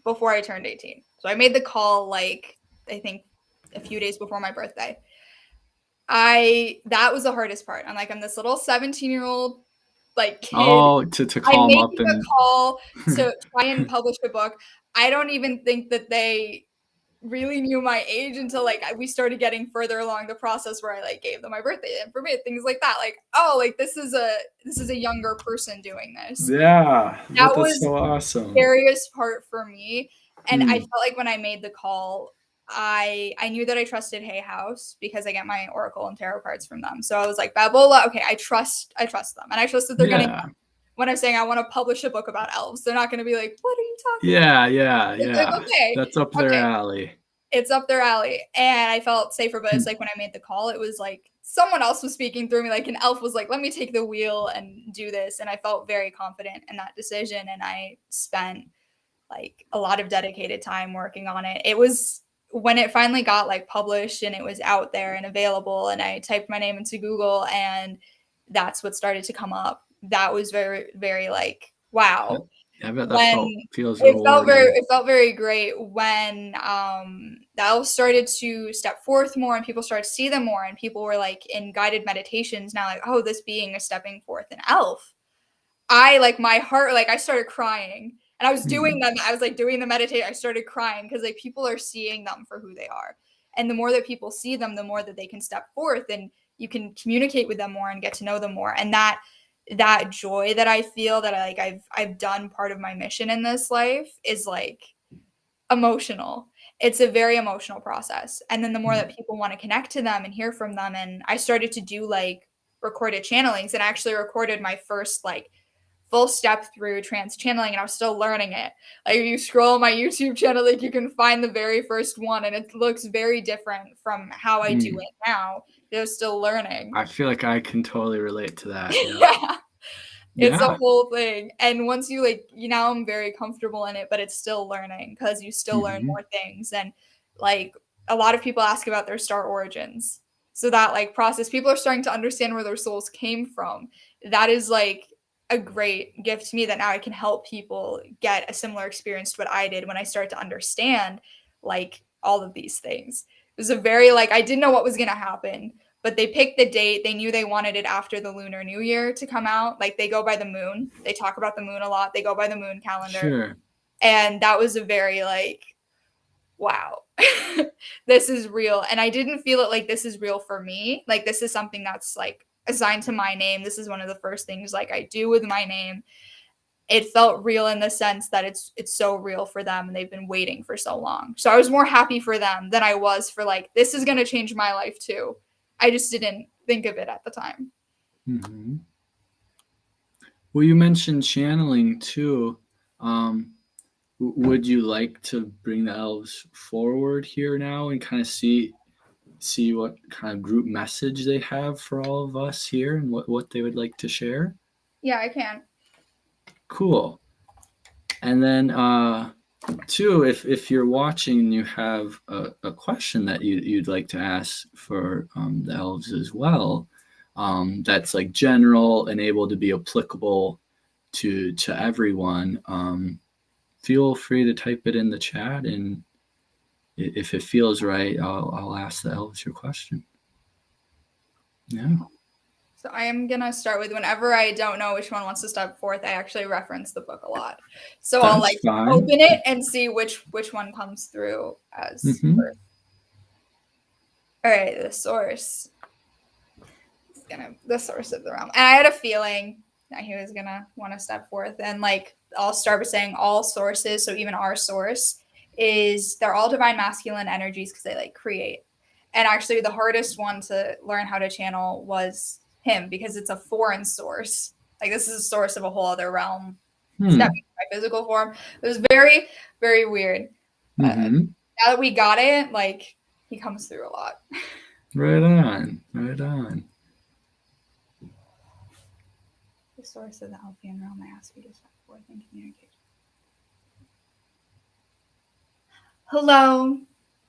Speaker 2: before I turned 18. So I made the call like I think a few days before my birthday. I That was the hardest part. I'm this little 17-year-old like kid.
Speaker 1: oh, to
Speaker 2: I'm
Speaker 1: call them up
Speaker 2: making a
Speaker 1: and
Speaker 2: call to try and publish a book. I don't even think that they really knew my age until like we started getting further along the process where I like gave them my birthday information, things like that. Like, oh, like this is a younger person doing this.
Speaker 1: yeah,
Speaker 2: That
Speaker 1: but that's
Speaker 2: was
Speaker 1: so awesome.
Speaker 2: scariest part for me. And I
Speaker 1: Hmm.
Speaker 2: felt like when I made the call, I knew that I trusted Hay House because I get my oracle and tarot cards from them. So I was like, Babola, okay, I trust them. And I trust that they're gonna,
Speaker 1: Yeah,
Speaker 2: when I'm saying I want to publish a book about elves, they're not gonna be like, what are you talking about?
Speaker 1: yeah, yeah,
Speaker 2: It's like,
Speaker 1: yeah.
Speaker 2: okay,
Speaker 1: That's up their
Speaker 2: okay,
Speaker 1: alley.
Speaker 2: it's up their alley. And I felt safer, but it's
Speaker 1: Hmm.
Speaker 2: like when I made the call, it was like someone else was speaking through me, like an elf was like, let me take the wheel and do this. And I felt very confident in that decision. And I spent like a lot of dedicated time working on it. It was when it finally got like published and it was out there and available and I typed my name into Google and that's what started to come up. That was very, very like,
Speaker 1: Yeah,
Speaker 2: wow.
Speaker 1: I bet that
Speaker 2: When
Speaker 1: feels rewarding.
Speaker 2: it felt very great when the elves started to step forth more and people started to see them more and people were like in guided meditations now like, oh, this being is stepping forth an elf. I like my heart, like I started crying. And I was doing
Speaker 1: Hmm.
Speaker 2: them, I was like doing the meditate, I started crying because like people are seeing them for who they are. And the more that people see them, the more that they can step forth and you can communicate with them more and get to know them more. And that joy that I feel that I've done part of my mission in this life is like emotional. It's a very emotional process. And then the more that people want to connect to them and hear from them, and I started to do like recorded channelings and I actually recorded my first like full step through trance channeling and I was still learning it. Like if you scroll my YouTube channel, like you can find the very first one and it looks very different from how I do
Speaker 1: Hmm.
Speaker 2: it now. They're still learning.
Speaker 1: I feel like I can totally relate to that. Yeah.
Speaker 2: Yeah. It's a
Speaker 1: Yeah.
Speaker 2: whole thing. And once you like, you know, I'm very comfortable in it, but it's still learning because you still learn
Speaker 1: Hmm.
Speaker 2: more things. And like a lot of people ask about their star origins. So that like process, people are starting to understand where their souls came from. That is like a great gift to me that now I can help people get a similar experience to what I did when I started to understand like all of these things. It was a very like I didn't know what was gonna happen, but they picked the date. They knew they wanted it after the Lunar New Year to come out. Like they go by the moon. They talk about the moon a lot. They go by the moon calendar.
Speaker 1: Sure.
Speaker 2: And that was a very like wow, this is real. And I didn't feel it like this is real for me. Like this is something that's like assigned to my name. This is one of the first things like I do with my name. It felt real in the sense that it's so real for them and they've been waiting for so long. So I was more happy for them than I was for like this is going to change my life too. I just didn't think of it at the time.
Speaker 1: Mm-hmm. Well, you mentioned channeling too. Um, would you like to bring the elves forward here now and kind of see what kind of group message they have for all of us here and what they would like to share?
Speaker 2: Yeah, I can.
Speaker 1: Cool. And then two, if you're watching and you have a question that you'd like to ask for the elves as well, that's like general and able to be applicable to everyone, feel free to type it in the chat, and if it feels right, I'll ask the elves your question. Yeah.
Speaker 2: So I am gonna start with whenever I don't know which one wants to step forth, I actually reference the book a lot. So I'll
Speaker 1: That's
Speaker 2: like
Speaker 1: fine.
Speaker 2: open it and see which one comes through as
Speaker 1: Mm-hmm.
Speaker 2: first. All right, the source. The source of the realm. And I had a feeling that he was gonna want to step forth. And like I'll start with saying all sources, so even our source is they're all divine masculine energies because they like create. And actually the hardest one to learn how to channel was him because it's a foreign source. Like this is a source of a whole other realm stepping in my physical form. It was very, very weird. But
Speaker 1: Mm-hmm.
Speaker 2: now that we got it, like he comes through a lot.
Speaker 1: Right on. Right on.
Speaker 2: The source of the Elfian Realm, I ask you to step forth and communicate. Hello,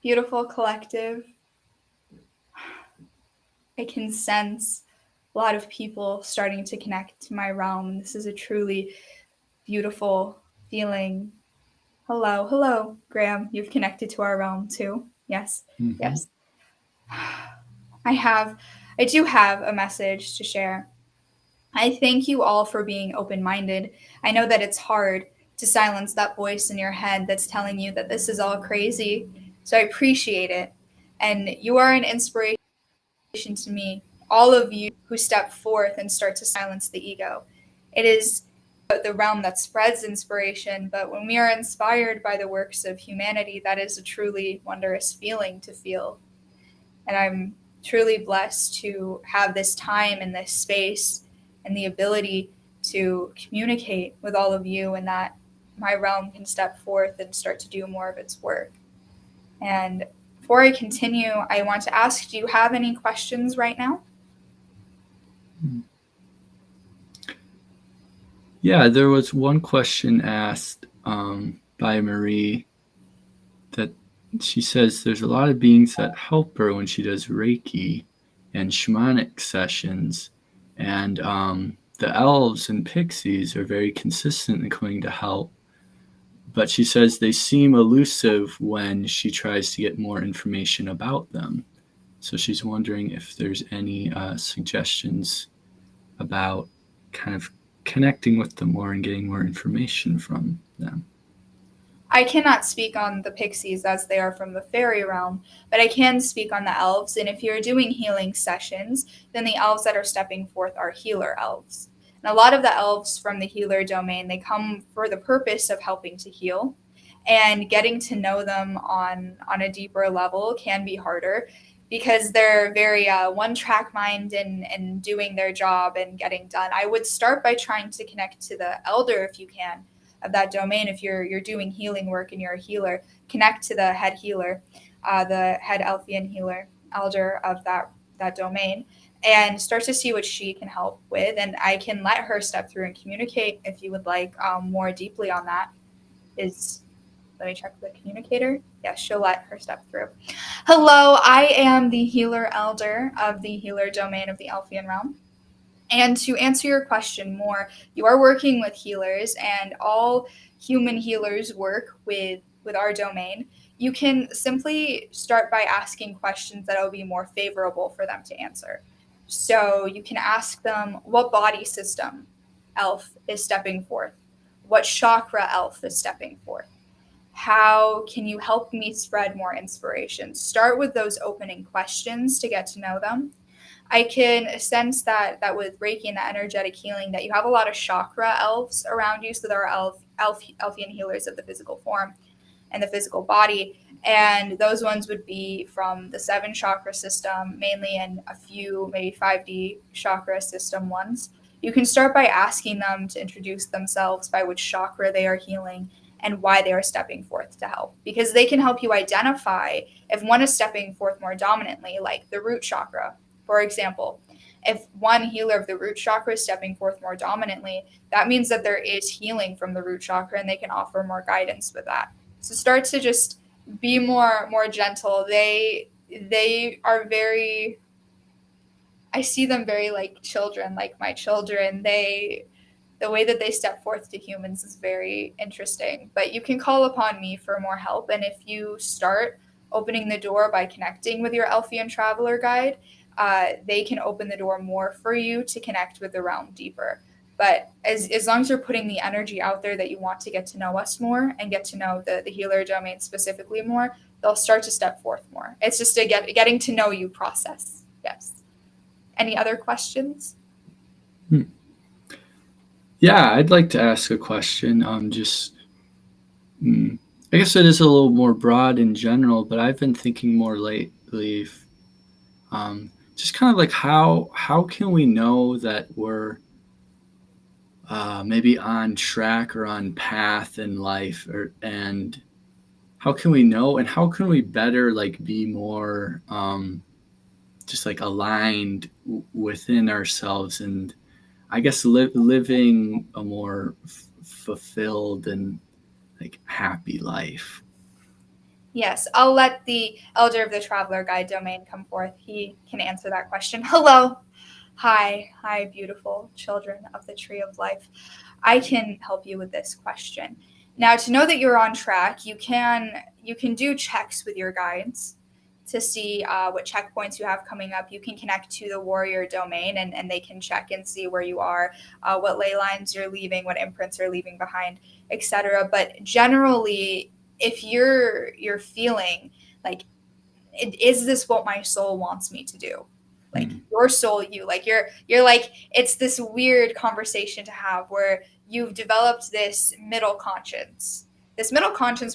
Speaker 2: beautiful collective. I can sense a lot of people starting to connect to my realm. This is a truly beautiful feeling. Hello, hello, Graham. You've connected to our realm too. Yes,
Speaker 1: Mm-hmm.
Speaker 2: yes. I do have a message to share. I thank you all for being open minded. I know that it's hard to silence that voice in your head that's telling you that this is all crazy. So I appreciate it. And you are an inspiration to me, all of you who step forth and start to silence the ego. It is the realm that spreads inspiration, but when we are inspired by the works of humanity, that is a truly wondrous feeling to feel. And I'm truly blessed to have this time and this space and the ability to communicate with all of you, and that my realm can step forth and start to do more of its work. And before I continue, I want to ask, do you have any questions right now?
Speaker 1: Yeah, there was one question asked by Marie that she says there's a lot of beings that help her when she does Reiki and shamanic sessions, and the elves and pixies are very consistent in coming to help. But she says they seem elusive when she tries to get more information about them. So she's wondering if there's any suggestions about kind of connecting with them more and getting more information from them.
Speaker 2: I cannot speak on the pixies as they are from the fairy realm, but I can speak on the elves. And if you're doing healing sessions, then the elves that are stepping forth are healer elves. And a lot of the elves from the healer domain, they come for the purpose of helping to heal. And getting to know them on a deeper level can be harder because they're very one track mind and doing their job and getting done. I would start by trying to connect to the elder if you can of that domain. If you're doing healing work and you're a healer, connect to the head healer, the head Elfian healer, elder of that domain, and start to see what she can help with. And I can let her step through and communicate if you would like more deeply on that. Is Let me check the communicator. Yes, she'll let her step through. Hello, I am the healer elder of the healer domain of the Elfian Realm. And to answer your question more, you are working with healers, and all human healers work with our domain. You can simply start by asking questions that will be more favorable for them to answer. So you can ask them what body system elf is stepping forth, what chakra elf is stepping forth, How can you help me spread more inspiration? Start with those opening questions to get to know them. I can sense that with Reiki and that energetic healing, that you have a lot of chakra elves around you. So there are Elfian healers of the physical form and the physical body. And those ones would be from the seven chakra system, mainly, and a few, maybe 5D chakra system ones. You can start by asking them to introduce themselves by which chakra they are healing and why they are stepping forth to help. Because they can help you identify if one is stepping forth more dominantly, like the root chakra, for example. If one healer of the root chakra is stepping forth more dominantly, that means that there is healing from the root chakra and they can offer more guidance with that. So start to just be more gentle. They are very, I see them very like children, like my children. The way that they step forth to humans is very interesting. But you can call upon me for more help. And if you start opening the door by connecting with your Elfian traveler guide, they can open the door more for you to connect with the realm deeper. But as long as you're putting the energy out there that you want to get to know us more and get to know the healer domain specifically more, they'll start to step forth more. It's just a getting to know you process. Yes. Any other questions?
Speaker 1: Yeah, I'd like to ask a question. I guess it is a little more broad in general, but I've been thinking more lately, just kind of like how can we know that we're maybe on track or on path in life, and how can we know, and how can we better like be more just like aligned within ourselves, and I guess living a more fulfilled and like happy life.
Speaker 2: Yes, I'll let the elder of the traveler guide domain come forth. He can answer that question. Hello. Hi, beautiful children of the tree of life. I can help you with this question. Now, to know that you're on track, you can do checks with your guides to see what checkpoints you have coming up. You can connect to the warrior domain, and they can check and see where you are, what ley lines you're leaving, what imprints you're leaving behind, etc. But generally, if you're feeling like, is this what my soul wants me to do? Like your soul, you're like, it's this weird conversation to have where you've developed this middle conscience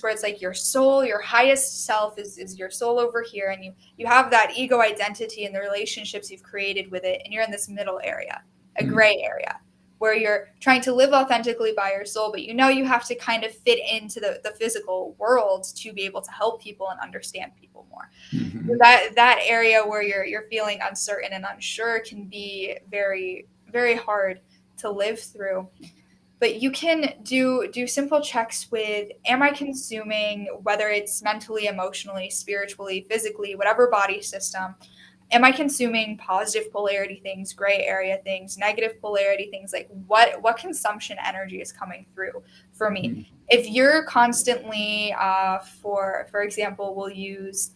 Speaker 2: where it's like your soul, your highest self is your soul over here, and you have that ego identity and the relationships you've created with it, and you're in this middle area, a gray area, where you're trying to live authentically by your soul, but you have to kind of fit into the physical world to be able to help people and understand people more. So that area where you're feeling uncertain and unsure can be very, very hard to live through. But you can do simple checks with, am I consuming, whether it's mentally, emotionally, spiritually, physically, whatever body system, am I consuming positive polarity things, gray area things, negative polarity things? Like what consumption energy is coming through for me? If you're constantly, for example, we'll use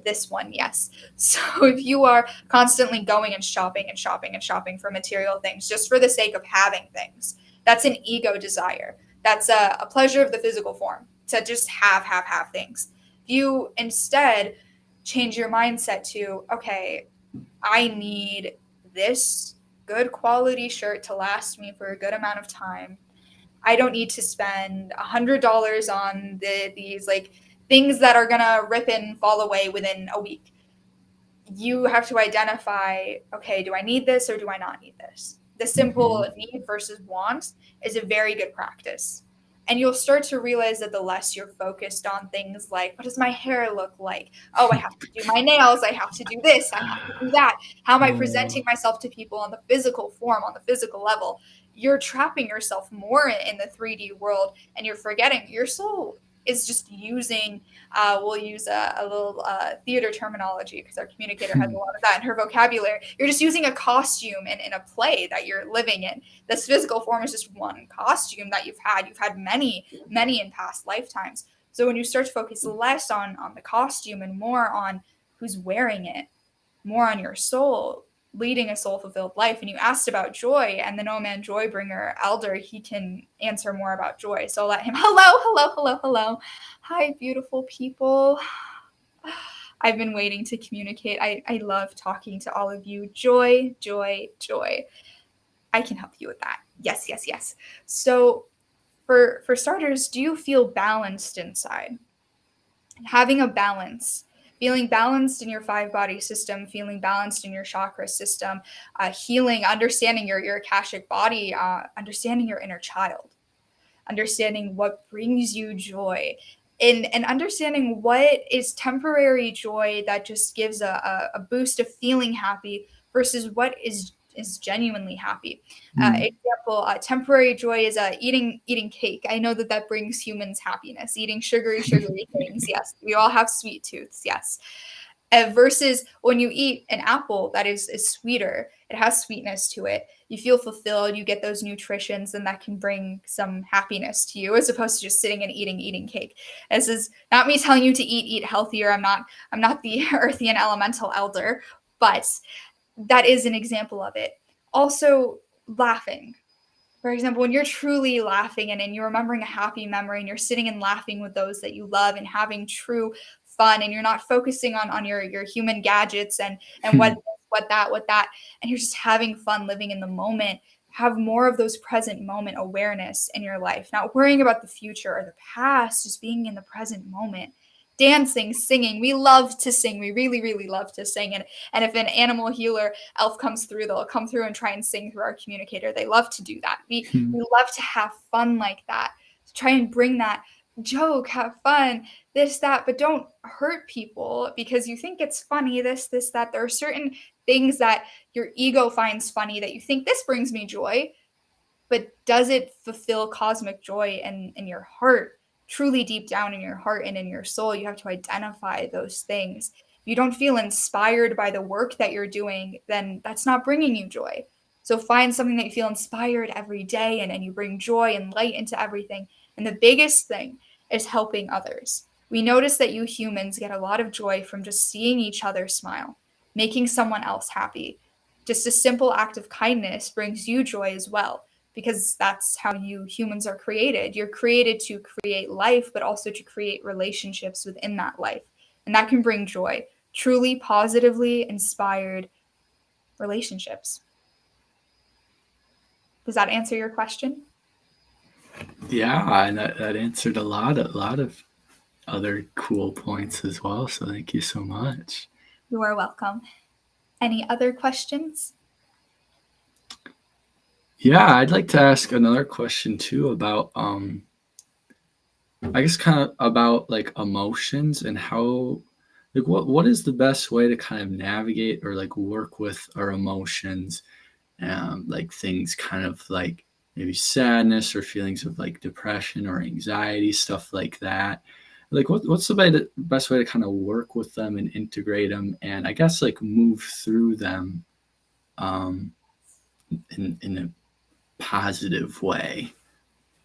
Speaker 2: this one, yes. So if you are constantly going and shopping and shopping and shopping for material things just for the sake of having things, that's an ego desire. That's a pleasure of the physical form to just have things. If you instead change your mindset to, okay, I need this good quality shirt to last me for a good amount of time. I don't need to spend $100 on these like things that are gonna rip and fall away within a week. You have to identify, okay, do I need this or do I not need this? The simple need versus want is a very good practice. And you'll start to realize that the less you're focused on things like, what does my hair look like? Oh, I have to do my nails. I have to do this. I have to do that. How am I presenting myself to people on the physical form, on the physical level? You're trapping yourself more in the 3D world, and you're forgetting your soul is just using, we'll use a little theater terminology because our communicator has a lot of that in her vocabulary. You're just using a costume in a play that you're living in. This physical form is just one costume that you've had. You've had many, many in past lifetimes. So when you start to focus less on the costume and more on who's wearing it, more on your soul, leading a soul fulfilled life. And you asked about joy, and the No Man Joy Bringer elder, he can answer more about joy. So I'll let him. Hello. Hi, beautiful people. I've been waiting to communicate. I love talking to all of you. Joy. I can help you with that. Yes. So for starters, do you feel balanced inside? Having a balance, feeling balanced in your 5 body system, feeling balanced in your chakra system, healing, understanding your akashic body, understanding your inner child, understanding what brings you joy, and understanding what is temporary joy that just gives a boost of feeling happy versus what is genuinely happy. Example, temporary joy is eating cake. I know that brings humans happiness. Eating sugary things. Yes, we all have sweet tooths. Yes, versus when you eat an apple that is sweeter, it has sweetness to it, you feel fulfilled, you get those nutritions, and that can bring some happiness to you, as opposed to just sitting and eating cake. This is not me telling you to eat healthier. I'm not the Earthian elemental elder, but that is an example of it. Also, laughing. For example, when you're truly laughing and you're remembering a happy memory, and you're sitting and laughing with those that you love and having true fun, and you're not focusing on your human gadgets and what that, and you're just having fun living in the moment, have more of those present moment awareness in your life, not worrying about the future or the past, just being in the present moment. Dancing, singing. We love to sing. We really love to sing. And if an animal healer elf comes through, they'll come through and try and sing through our communicator. They love to do that. We love to have fun like that. Try and bring that joke, have fun, this, that, but don't hurt people because you think it's funny, this, that. There are certain things that your ego finds funny that you think this brings me joy, but does it fulfill cosmic joy in your heart? Truly deep down in your heart and in your soul, you have to identify those things. If you don't feel inspired by the work that you're doing, then that's not bringing you joy. So find something that you feel inspired every day, and you bring joy and light into everything. And the biggest thing is helping others. We notice that you humans get a lot of joy from just seeing each other smile, making someone else happy. Just a simple act of kindness brings you joy as well, because that's how you humans are created. You're created to create life, but also to create relationships within that life. And that can bring joy, truly positively inspired relationships. Does that answer your question?
Speaker 1: Yeah, and that answered a lot of other cool points as well. So thank you so much.
Speaker 2: You are welcome. Any other questions?
Speaker 1: Yeah, I'd like to ask another question too about I guess kind of about like emotions and how like what is the best way to kind of navigate or like work with our emotions, like things kind of like maybe sadness or feelings of like depression or anxiety, stuff like that. Like what's the best way to kind of work with them and integrate them, and I guess like move through them um, in a positive way.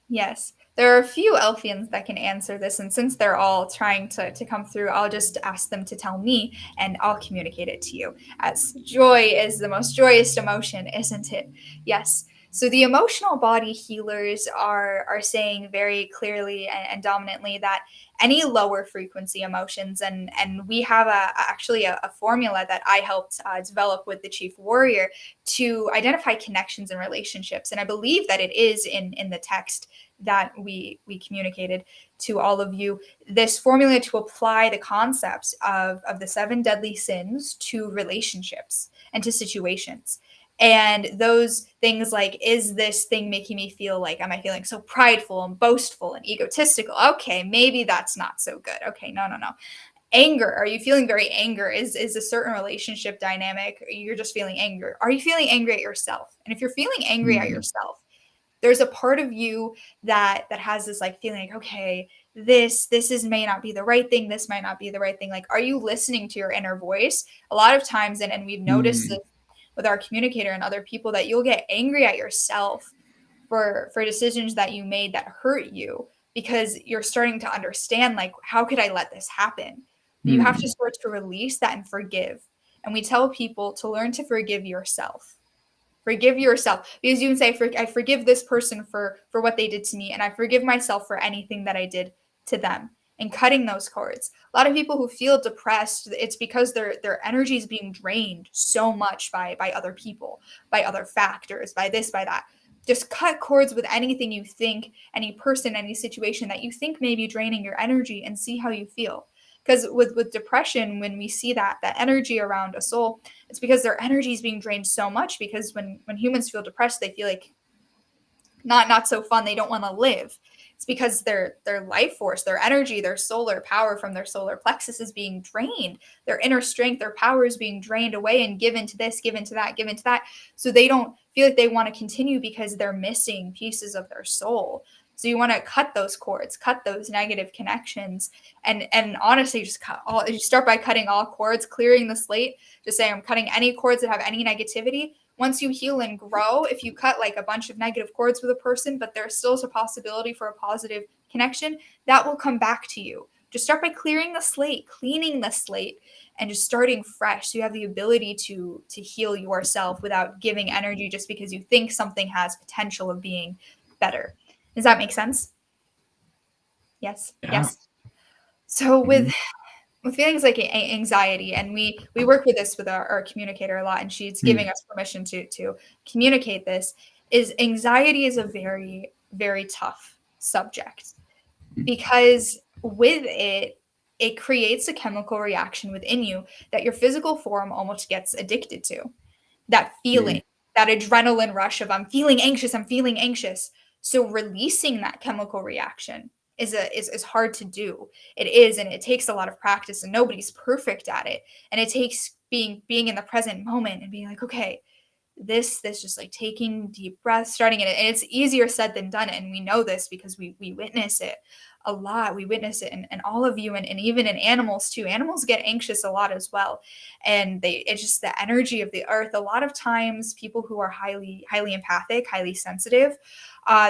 Speaker 2: Yes. There are a few Elfians that can answer this, and since they're all trying to come through, I'll just ask them to tell me, and I'll communicate it to you. As joy is the most joyous emotion, isn't it? Yes. So the emotional body healers are saying very clearly and dominantly that any lower frequency emotions, and we have actually a formula that I helped develop with the chief warrior to identify connections and relationships, and I believe that it is in the text that we communicated to all of you, this formula to apply the concepts of the 7 deadly sins to relationships and to situations. And those things like, is this thing making me feel like, am I feeling so prideful and boastful and egotistical? Okay, maybe that's not so good. Okay, no. Anger, are you feeling very anger? Is a certain relationship dynamic, you're just feeling anger? Are you feeling angry at yourself? And if you're feeling angry at yourself, there's a part of you that has this like feeling like, okay, this is may not be the right thing, this might not be the right thing. Like, are you listening to your inner voice? A lot of times, and we've noticed this with our communicator and other people, that you'll get angry at yourself for decisions that you made that hurt you, because you're starting to understand, like, how could I let this happen? But you have to start to release that and forgive. And we tell people to learn to forgive yourself. Forgive yourself, because you can say, I forgive this person for what they did to me, and I forgive myself for anything that I did to them. And cutting those cords. A lot of people who feel depressed, it's because their energy is being drained so much by other people, by other factors, by this, by that. Just cut cords with anything you think, any person, any situation that you think may be draining your energy, and see how you feel. Because with depression, when we see that energy around a soul, it's because their energy is being drained so much, because when humans feel depressed, they feel like not so fun, they don't want to live. It's because their life force, their energy, their solar power from their solar plexus is being drained. Their inner strength, their power is being drained away and given to this, given to that, given to that. So they don't feel like they want to continue, because they're missing pieces of their soul. So you want to cut those cords, cut those negative connections, and honestly, just cut all. You start by cutting all cords, clearing the slate. Just say, I'm cutting any cords that have any negativity. Once you heal and grow, if you cut like a bunch of negative cords with a person, but there still is a possibility for a positive connection, that will come back to you. Just start by clearing the slate, cleaning the slate, and just starting fresh, so you have the ability to heal yourself without giving energy just because you think something has potential of being better. Does that make sense? Yes.
Speaker 1: Yeah.
Speaker 2: Yes. So
Speaker 1: Mm-hmm.
Speaker 2: with feelings like anxiety, and we work with this with our communicator a lot, and she's giving us permission to communicate this, is anxiety is a very, very tough subject, because with it creates a chemical reaction within you that your physical form almost gets addicted to. That
Speaker 1: Mm-hmm.
Speaker 2: feeling, that adrenaline rush of I'm feeling anxious, I'm feeling anxious. So releasing that chemical reaction is hard to do. It is, and it takes a lot of practice, and nobody's perfect at it. And it takes being in the present moment and being like, okay, this just like taking deep breaths, starting it, and it's easier said than done, and we know this because we witness it a lot. We witness it in all of you, and even in animals too. Animals get anxious a lot as well, and it's just the energy of the earth. A lot of times people who are highly empathic, highly sensitive,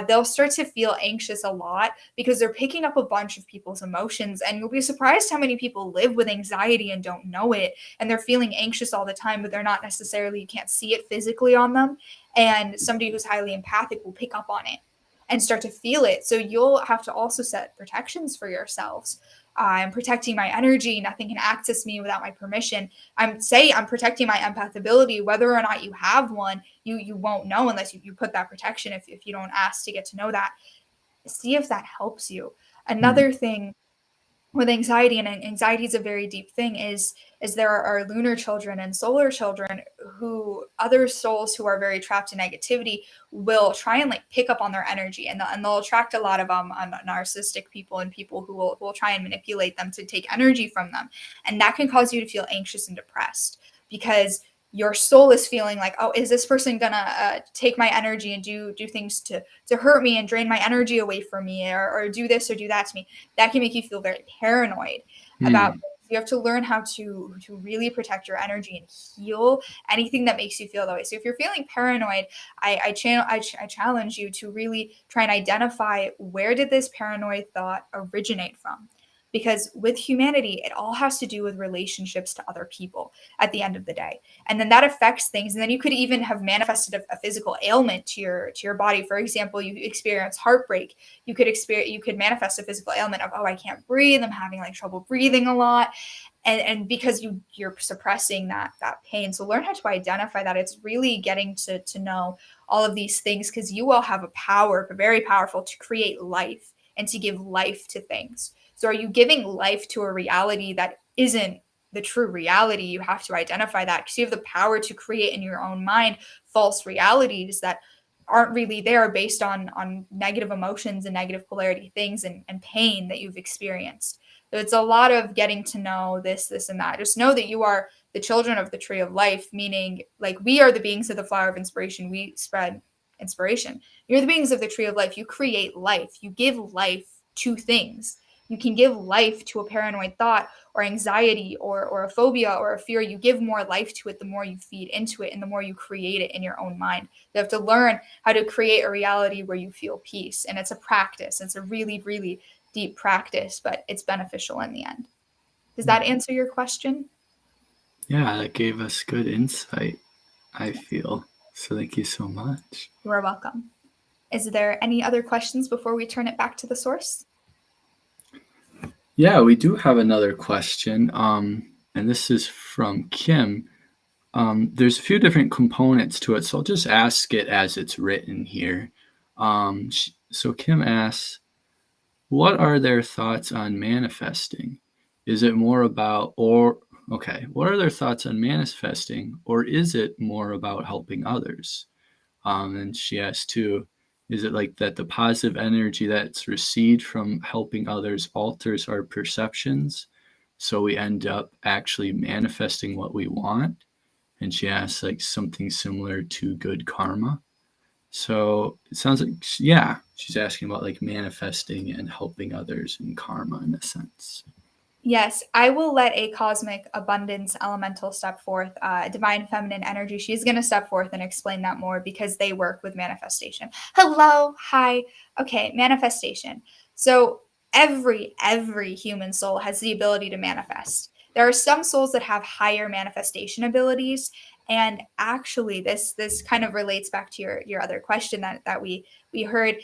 Speaker 2: they'll start to feel anxious a lot because they're picking up a bunch of people's emotions, and you'll be surprised how many people live with anxiety and don't know it, and they're feeling anxious all the time, but they're not necessarily, you can't see it physically on them. And somebody who's highly empathic will pick up on it and start to feel it. So you'll have to also set protections for yourselves. I'm protecting my energy. Nothing can access me without my permission. I'm protecting my empath ability. Whether or not you have one, you won't know unless you put that protection, if you don't ask to get to know that. See if that helps you.
Speaker 1: Mm-hmm.
Speaker 2: Another thing with anxiety, and anxiety is a very deep thing, is there are lunar children and solar children who other souls who are very trapped in negativity will try and like pick up on their energy, and they'll attract a lot of narcissistic people, and people who will try and manipulate them to take energy from them, and that can cause you to feel anxious and depressed, because your soul is feeling like, oh, is this person gonna take my energy and do things to hurt me and drain my energy away from me, or do this or do that to me. That can make you feel very paranoid about
Speaker 1: Mm-hmm.
Speaker 2: things. You have to learn how to really protect your energy and heal anything that makes you feel that way. So if you're feeling paranoid, I challenge you to really try and identify, where did this paranoid thought originate from? Because with humanity, it all has to do with relationships to other people at the end of the day, and then that affects things. And then you could even have manifested a physical ailment to your body. For example, you experience heartbreak, you could manifest a physical ailment of, oh, I can't breathe, I'm having like trouble breathing a lot, and because you're suppressing that pain. So learn how to identify that. It's really getting to know all of these things, because you all have a power, but very powerful, to create life and to give life to things. So are you giving life to a reality that isn't the true reality? You have to identify that, because you have the power to create in your own mind false realities that aren't really there, based on negative emotions and negative polarity things, and pain that you've experienced. So it's a lot of getting to know this and that. Just know that you are the children of the tree of life, meaning like we are the beings of the flower of inspiration. We spread inspiration. You're the beings of the tree of life. You create life. You give life to things. You can give life to a paranoid thought or anxiety or a phobia or a fear. You give more life to it the more you feed into it, and the more you create it in your own mind. You have to learn how to create a reality where you feel peace. And it's a practice. It's a really, really deep practice, but it's beneficial in the end. Does that answer your question?
Speaker 1: Yeah, that gave us good insight, I feel. So thank you so much.
Speaker 2: You are welcome. Is there any other questions before we turn it back to the source?
Speaker 1: Yeah, we do have another question. And this is from Kim. There's a few different components to it, so I'll just ask it as it's written here. So Kim asks, what are their thoughts on manifesting? Is it more about, or, okay, what are their thoughts on manifesting, or is it more about helping others? And she asks too, is it like that the positive energy that's received from helping others alters our perceptions? So we end up actually manifesting what we want? And she asks like something similar to good karma. So it sounds like, yeah, she's asking about like manifesting and helping others in karma in a sense.
Speaker 2: Yes, I will let a cosmic abundance elemental step forth, divine feminine energy. She's going to step forth and explain that more because they work with manifestation. Hello, hi. Okay, manifestation. So every human soul has the ability to manifest. There are some souls that have higher manifestation abilities, and actually, this kind of relates back to your other question that we heard.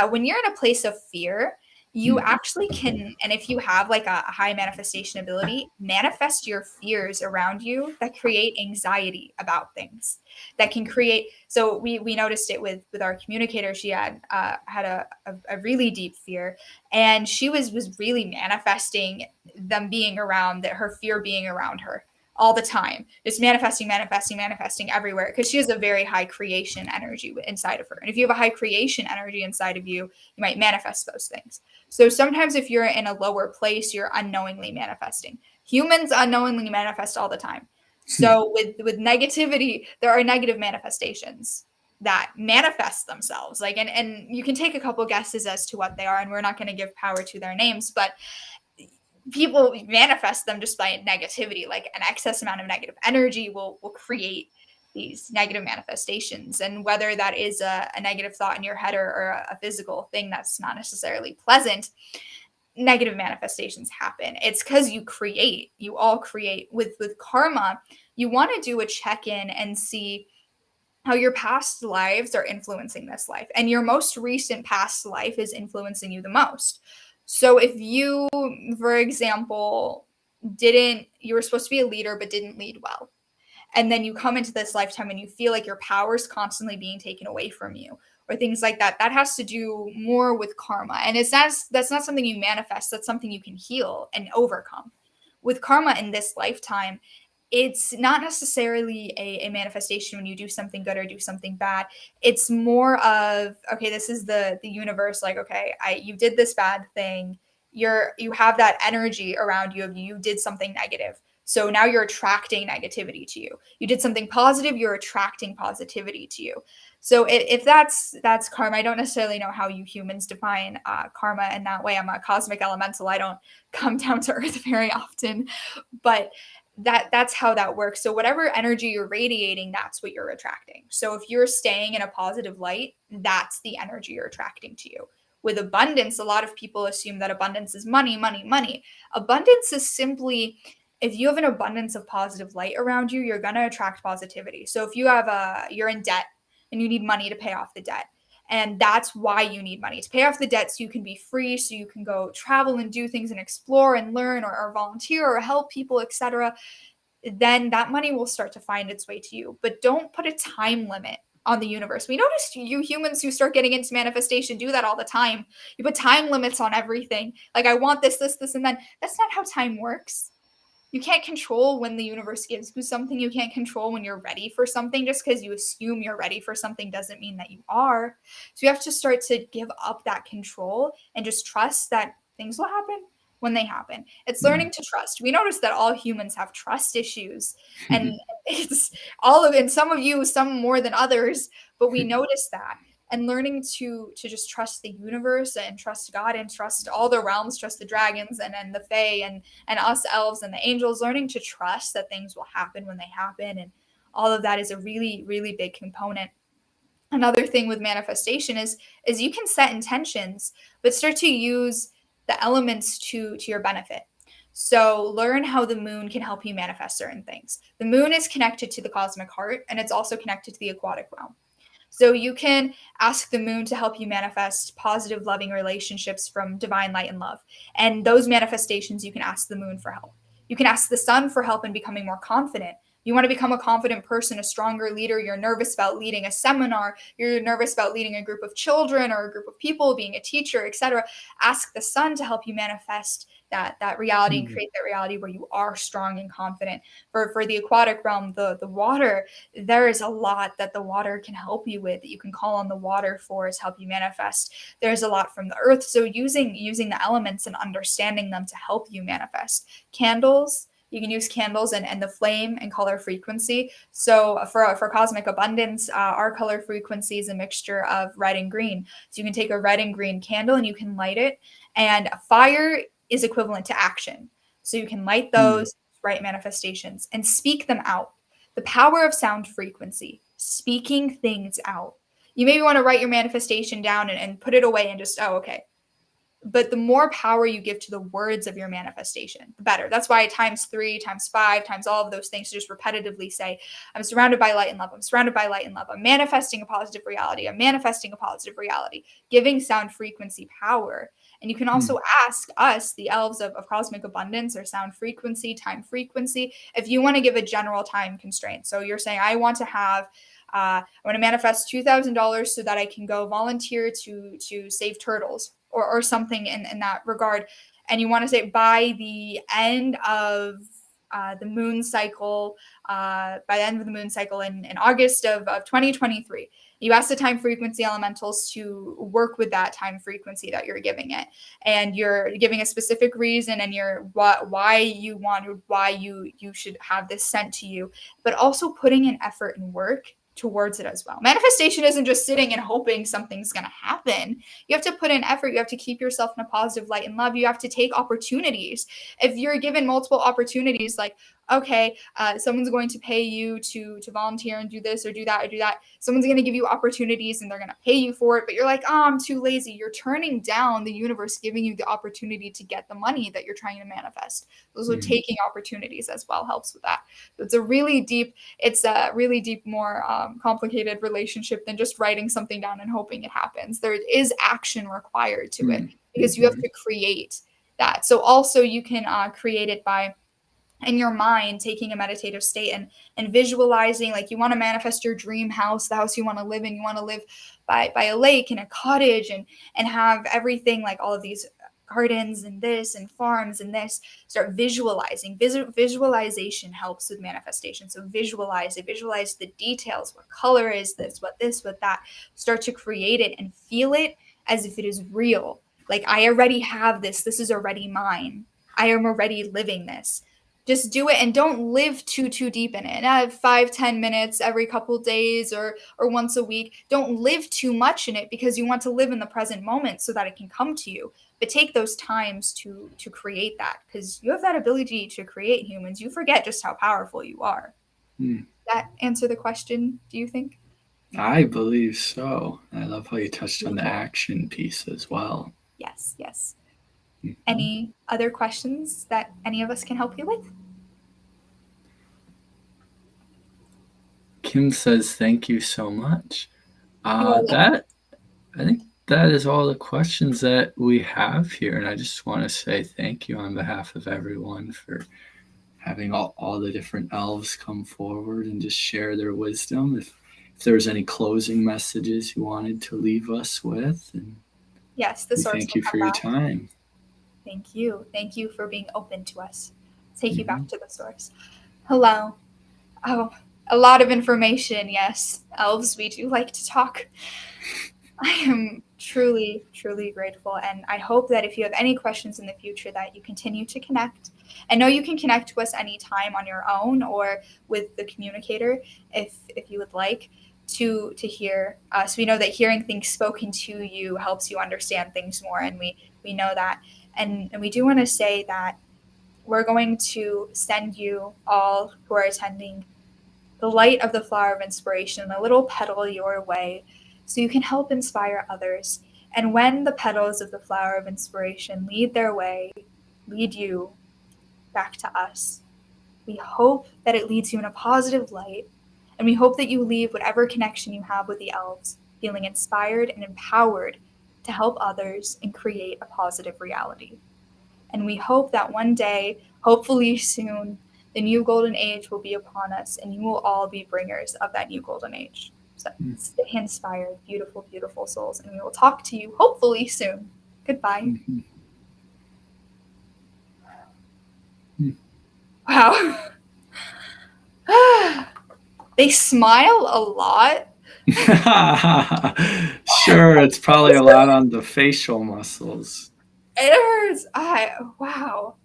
Speaker 2: When you're in a place of fear, you
Speaker 1: Mm.
Speaker 2: actually can, and if you have like a high manifestation ability, manifest your fears around you that create anxiety about things, that can create. So we noticed it with our communicator. She had a really deep fear, and she was really manifesting them being around, that her fear being around her all the time, just manifesting everywhere, because she has a very high creation energy inside of her. And if you have a high creation energy inside of you, you might manifest those things. So sometimes if you're in a lower place, you're unknowingly manifesting. Humans unknowingly manifest all the time. So with negativity, there are negative manifestations that manifest themselves. Like, and you can take a couple guesses as to what they are, and we're not going to give power to their names, but people manifest them just by negativity. Like an excess amount of negative energy will create these negative manifestations, and whether that is a negative thought in your head or a physical thing that's not necessarily pleasant, negative manifestations happen. It's because you all create. With karma, you want to do a check-in and see how your past lives are influencing this life, and your most recent past life is influencing you the most. So if you, for example, didn't you were supposed to be a leader but didn't lead well, and then you come into this lifetime and you feel like your power is constantly being taken away from you, or things like that, that has to do more with karma. And that's not something you manifest, that's something you can heal and overcome. With karma in this lifetime, it's not necessarily a manifestation when you do something good or do something bad. It's more of, okay, this is the universe, like, okay, you did this bad thing, you have that energy around you of you did something negative, so now you're attracting negativity to you. You did something positive, you're attracting positivity to you. So if that's karma. I don't necessarily know how you humans define karma in that way. I'm a cosmic elemental, I don't come down to earth very often, but that's how that works. So whatever energy you're radiating, that's what you're attracting. So if you're staying in a positive light, that's the energy you're attracting to you. With abundance, a lot of people assume that abundance is money, money, money. Abundance is simply, if you have an abundance of positive light around you, you're going to attract positivity. So if you're in debt and you need money to pay off the debt, and that's why you need money, to pay off the debt so you can be free, so you can go travel and do things and explore and learn, or volunteer or help people, etc., then that money will start to find its way to you. But don't put a time limit on the universe. We notice you humans who start getting into manifestation do that all the time. You put time limits on everything. Like, I want this, and then. That's not how time works. You can't control when the universe gives you something. You can't control when you're ready for something. Just because you assume you're ready for something doesn't mean that you are. So you have to start to give up that control and just trust that things will happen when they happen. It's learning to trust. We notice that all humans have trust issues, and it's all of it. And some of you, some more than others, but we notice that. And learning to just trust the universe and trust God and trust all the realms, trust the dragons and the fae and us elves and the angels, learning to trust that things will happen when they happen. And all of that is a really, really big component. Another thing with manifestation is you can set intentions, but start to use the elements to your benefit. So learn how the moon can help you manifest certain things. The moon is connected to the cosmic heart, and it's also connected to the aquatic realm. So you can ask the moon to help you manifest positive, loving relationships from divine light and love. And those manifestations, you can ask the moon for help. You can ask the sun for help in becoming more confident. You want to become a confident person, a stronger leader. You're nervous about leading a seminar. You're nervous about leading a group of children or a group of people, being a teacher, etc. Ask the sun to help you manifest that reality and create that reality where you are strong and confident. For the aquatic realm, the water, there is a lot that the water can help you with, that you can call on the water for to help you manifest. There's a lot from the earth. So using the elements and understanding them to help you manifest. Candles, you can use candles and the flame and color frequency. So for cosmic abundance, our color frequency is a mixture of red and green. So you can take a red and green candle and you can light it. And fire is equivalent to action. So you can light those, write manifestations, and speak them out. The power of sound frequency, speaking things out. You maybe want to write your manifestation down and put it away and just, oh, okay. But the more power you give to the words of your manifestation, the better. That's why times 3, times 5, times all of those things, to just repetitively say, I'm surrounded by light and love. I'm surrounded by light and love. I'm manifesting a positive reality. I'm manifesting a positive reality, giving sound frequency power. And you can also ask us, the elves of cosmic abundance, or sound frequency, time frequency, if you want to give a general time constraint. So you're saying, I want to manifest $2,000 so that I can go volunteer to save turtles, or something in that regard. And you want to say by the end of the moon cycle, in August of 2023. You ask the time frequency elementals to work with that time frequency that you're giving it, and you're giving a specific reason, and why you should have this sent to you, but also putting in effort and work towards it as well. Manifestation isn't just sitting and hoping something's going to happen. You have to put in effort. You have to keep yourself in a positive light and love. You have to take opportunities. If you're given multiple opportunities, like, okay, someone's going to pay you to volunteer and do this or do that or do that. Someone's going to give you opportunities and they're going to pay you for it, but you're like, oh, I'm too lazy. You're turning down the universe giving you the opportunity to get the money that you're trying to manifest. So taking opportunities as well helps with that. So it's a really deep, more complicated relationship than just writing something down and hoping it happens. There is action required to it, because you have to create that. So also you can create it by, in your mind, taking a meditative state and visualizing, like, you want to manifest your dream house, the house you want to live in. You want to live by a lake, in a cottage, and have everything, like all of these gardens and this and farms and this. Start visualizing. Visualization helps with manifestation. So visualize the details. What color is this? What that. Start to create it and feel it as if it is real. Like, I already have this. This is already mine. I am already living this. Just do it, and don't live too deep in it. 5-10 minutes every couple days, or once a week. Don't live too much in it, because you want to live in the present moment so that it can come to you. But take those times to create that, because you have that ability to create, humans. You forget just how powerful you are. Does that answer the question, do you think?
Speaker 1: I believe so. I love how you touched on the action piece as well.
Speaker 2: Yes. Any other questions that any of us can help you with?
Speaker 1: Kim says, thank you so much. I think that is all the questions that we have here. And I just want to say thank you on behalf of everyone for having all the different elves come forward and just share their wisdom. If there's any closing messages you wanted to leave us with. And
Speaker 2: yes, the source.
Speaker 1: Thank you for your time.
Speaker 2: Thank you. Thank you for being open to us. Take you back to the source. Hello. Oh, a lot of information. Yes, elves, we do like to talk. I am truly grateful, and I hope that if you have any questions in the future, that you continue to connect. I know you can connect to us anytime on your own, or with the communicator, if you would like to hear us. We know that hearing things spoken to you helps you understand things more, and we know that. And we do want to say that we're going to send you all who are attending the light of the flower of inspiration, a little petal your way, so you can help inspire others. And when the petals of the flower of inspiration lead their way, lead you, back to us. We hope that it leads you in a positive light, and we hope that you leave whatever connection you have with the elves feeling inspired and empowered to help others and create a positive reality. And we hope that one day, hopefully soon, the new golden age will be upon us and you will all be bringers of that new golden age. So stay inspired, beautiful, beautiful souls, and we will talk to you hopefully soon. Goodbye. Wow. They smile a lot.
Speaker 1: Sure, it's probably a lot on the facial muscles.
Speaker 2: It hurts. Wow.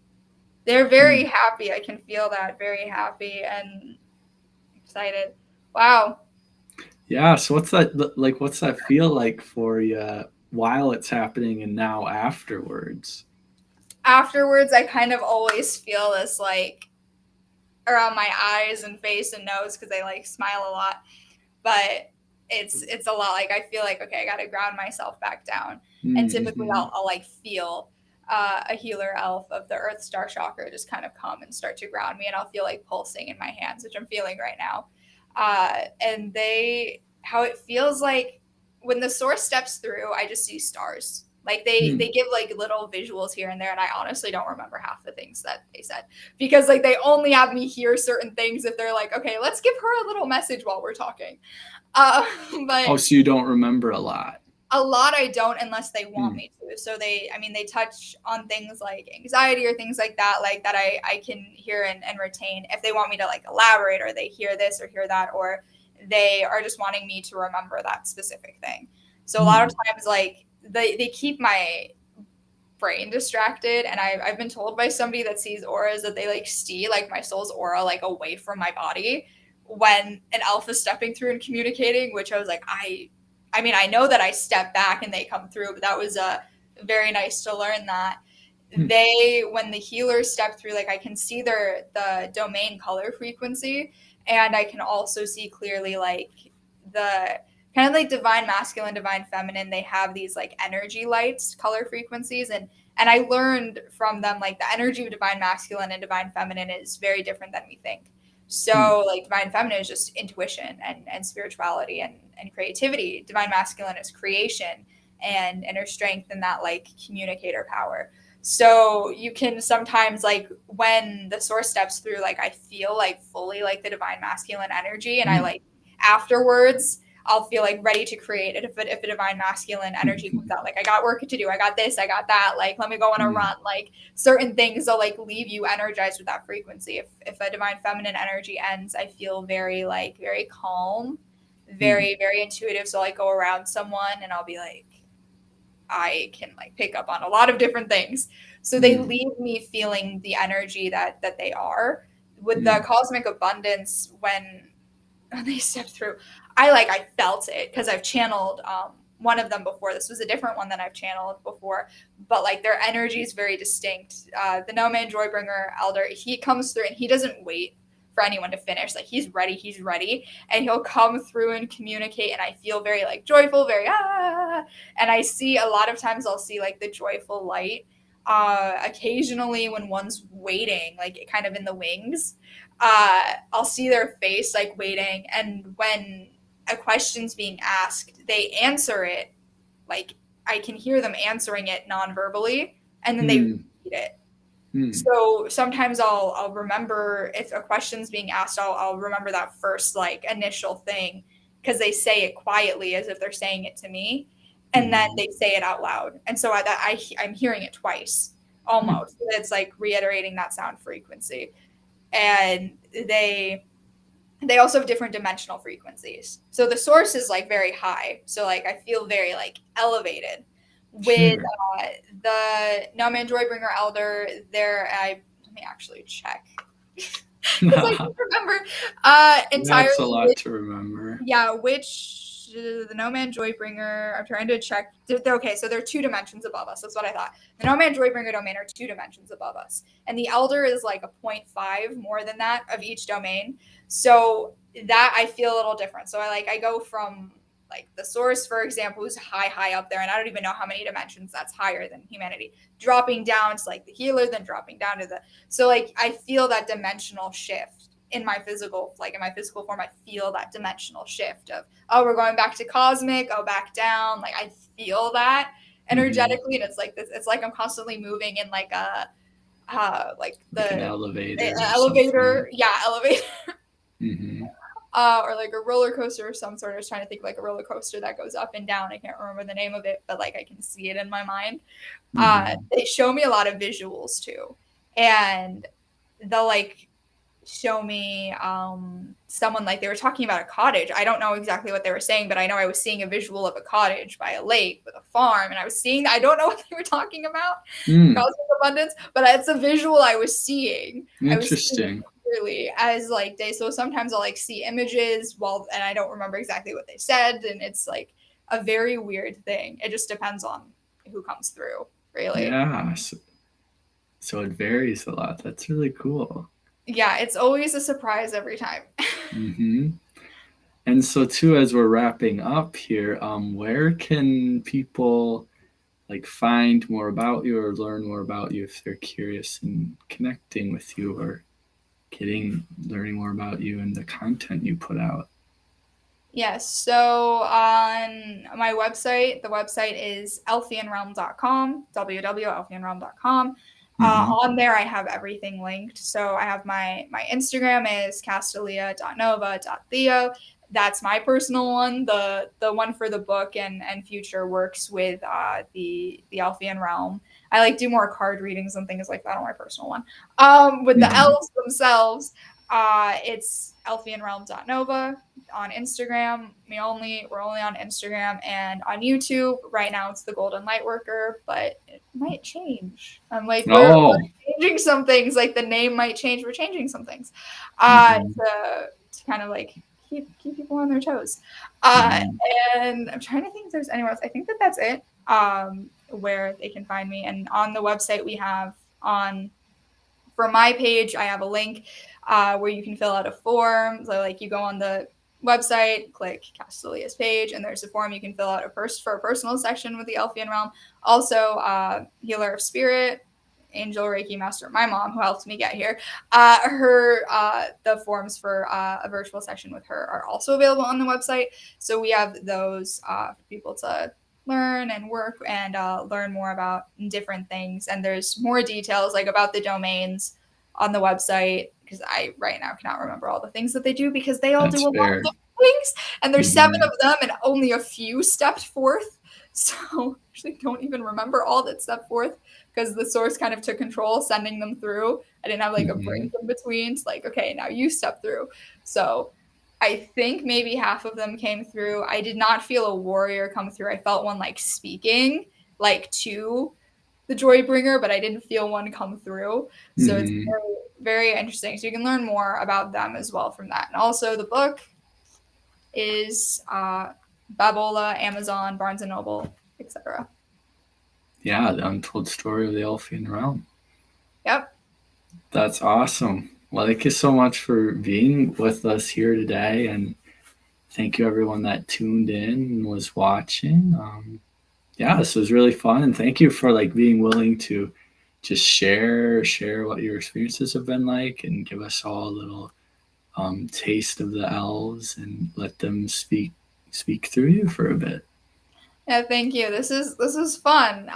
Speaker 2: They're very happy. I can feel that. Very happy and excited. Wow.
Speaker 1: Yeah, so what's that like? What's that feel like for you while it's happening and now afterwards?
Speaker 2: Afterwards, I kind of always feel this like around my eyes and face and nose because I like smile a lot. But it's a lot. Like I feel like okay, I got to ground myself back down. And typically,
Speaker 1: Mm-hmm.
Speaker 2: I'll like feel a healer elf of the Earth Star Chakra just kind of come and start to ground me, and I'll feel like pulsing in my hands, which I'm feeling right now. And how it feels like when the source steps through, I just see stars. Like they give like little visuals here and there, and I honestly don't remember half the things that they said because like they only have me hear certain things if they're like, okay, let's give her a little message while we're talking. Uh,
Speaker 1: Oh,
Speaker 2: but
Speaker 1: so you don't remember a lot.
Speaker 2: a lot I don't unless they want me to. So they touch on things like anxiety or things like that I can hear and retain if they want me to like elaborate or they hear this or hear that or they are just wanting me to remember that specific thing. So a lot of times like they keep my brain distracted and I've been told by somebody that sees auras that they like see like my soul's aura like away from my body when an elf is stepping through and communicating, which I was like I mean I know that I step back and they come through, but that was very nice to learn that they when the healers step through, like I can see the domain color frequency and I can also see clearly like the kind of like divine masculine, divine feminine, they have these like energy lights, color frequencies, and I learned from them like the energy of divine masculine and divine feminine is very different than we think. So like divine feminine is just intuition and spirituality and creativity. Divine masculine is creation and inner strength and that like communicator power. So you can sometimes like when the source steps through, like I feel like fully like the divine masculine energy and I like afterwards I'll feel like ready to create it if a divine masculine energy comes out. Like I got work to do, I got this, I got that. Like let me go on a run. Like certain things will like leave you energized with that frequency. If a divine feminine energy ends, I feel very like very calm, very very intuitive. So I like, go around someone and I'll be like, I can like pick up on a lot of different things. So they leave me feeling the energy that they are with the cosmic abundance when they stepped through. I felt it because I've channeled one of them before. This was a different one than I've channeled before, but like their energy is very distinct. The No Man Joybringer Elder, he comes through and he doesn't wait for anyone to finish. Like he's ready, and he'll come through and communicate. And I feel very like joyful, very and I see a lot of times I'll see like the joyful light. Occasionally when one's waiting, like kind of in the wings, I'll see their face like waiting, and when a question's being asked, they answer it like I can hear them answering it non-verbally, and then they repeat it. So sometimes I'll remember if a question's being asked, I'll remember that first like initial thing because they say it quietly as if they're saying it to me, and then they say it out loud, and so I'm hearing it twice almost. It's like reiterating that sound frequency, and they also have different dimensional frequencies. So the source is like very high. So like I feel very like elevated. With the No Man Joybringer Elder, let me actually check because I don't remember entirely.
Speaker 1: That's a lot to remember.
Speaker 2: Yeah, which the No Man Joybringer. I'm trying to check. Okay, so there are two dimensions above us. That's what I thought. The No Man Joybringer domain are two dimensions above us, and the Elder is like a 0.5 more than that of each domain. So that I feel a little different. So I go from like the source, for example, who's high up there, and I don't even know how many dimensions that's higher than humanity, dropping down to like the healer, then dropping down to the, so like I feel that dimensional shift in my physical, like in my physical form. I feel that dimensional shift of, oh, we're going back to cosmic, oh, back down. Like I feel that energetically, and it's like this, it's like I'm constantly moving in like a like
Speaker 1: Like an
Speaker 2: the
Speaker 1: elevator or
Speaker 2: elevator,
Speaker 1: something.
Speaker 2: yeah, elevator.
Speaker 1: Mm-hmm.
Speaker 2: Or like a roller coaster of some sort. I was trying to think like a roller coaster that goes up and down. I can't remember the name of it, but like I can see it in my mind.
Speaker 1: Mm-hmm.
Speaker 2: They show me a lot of visuals too, and they'll like show me someone, like they were talking about a cottage. I don't know exactly what they were saying, but I know I was seeing a visual of a cottage by a lake with a farm, and I was seeing, I don't know what they were talking about
Speaker 1: Mm,
Speaker 2: cosmic abundance, but it's a visual I was seeing. I was seeing it
Speaker 1: interesting.
Speaker 2: clearly as like day. So sometimes I'll like see images while, and I don't remember exactly what they said, and it's like a very weird thing. It just depends on who comes through, really.
Speaker 1: Yeah. So it varies a lot. That's really cool.
Speaker 2: Yeah, it's always a surprise every time.
Speaker 1: Mm-hmm. And so too, as we're wrapping up here, where can people like find more about you or learn more about you if they're curious in connecting with you or learning more about you and the content you put out?
Speaker 2: Yes. So on my website, the website is elfianrealm.com, www.elfianrealm.com.
Speaker 1: Mm-hmm.
Speaker 2: On there, I have everything linked. So I have my Instagram is castalia.nova.theo. That's my personal one. The one for the book and future works with the Elfian Realm. I like do more card readings and things like that on my personal one. With the
Speaker 1: Mm-hmm.
Speaker 2: elves themselves, it's elfianrealm.nova on Instagram. We're only on Instagram and on YouTube. Right now it's the Golden Lightworker, but it might change. I'm like, we're
Speaker 1: Oh.
Speaker 2: changing some things. Like the name might change. We're changing some things.
Speaker 1: Mm-hmm.
Speaker 2: To kind of like keep people on their toes. Uh
Speaker 1: Mm-hmm.
Speaker 2: and I'm trying to think if there's anywhere else. I think that's it. Where they can find me. And on the website we have on for my page, I have a link where you can fill out a form. So, like, you go on the website, click Castalia's page, and there's a form you can fill out for a personal section with the Elfian Realm. Also, Healer of Spirit, Angel Reiki Master, my mom, who helped me get here. The forms for a virtual session with her are also available on the website. So we have those for people to learn and work and learn more about different things. And there's more details like about the domains on the website because I right now cannot remember all the things that they do because they all do
Speaker 1: That's
Speaker 2: a lot of
Speaker 1: fair.
Speaker 2: different things, and there's 7
Speaker 1: Mm-hmm.
Speaker 2: of them and only a few stepped forth. So I actually don't even remember all that stepped forth because the source kind of took control sending them through. I didn't have like a
Speaker 1: Mm-hmm.
Speaker 2: break in between. It's like, okay, now you step through. So I think maybe half of them came through. I did not feel a warrior come through. I felt one like speaking like to the Joybringer, but I didn't feel one come through. So it's
Speaker 1: Mm-hmm.
Speaker 2: very interesting. So you can learn more about them as well from that. And also the book is Babola, Amazon, Barnes and Noble, etc.
Speaker 1: Yeah, the Untold Story of the Elfian Realm.
Speaker 2: Yep.
Speaker 1: That's awesome. Well, thank you so much for being with us here today, and thank you everyone that tuned in and was watching. Yeah, this was really fun, and thank you for like being willing to just share what your experiences have been like, and give us all a little taste of the elves, and let them speak through you for a bit.
Speaker 2: Yeah, thank you. This is fun.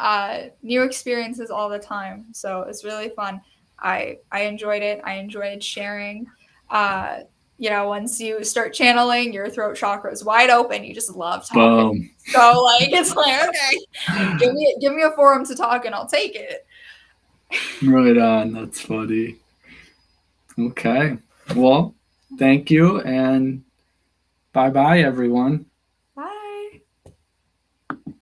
Speaker 2: New experiences all the time. So it's really fun. I enjoyed it. I enjoyed sharing. Uh, once you start channeling, your throat chakra is wide open. You just love talking.
Speaker 1: Boom.
Speaker 2: So like it's like, okay, give me a forum to talk and I'll take it.
Speaker 1: Right on. That's funny. Okay. Well, thank you, and bye bye, everyone.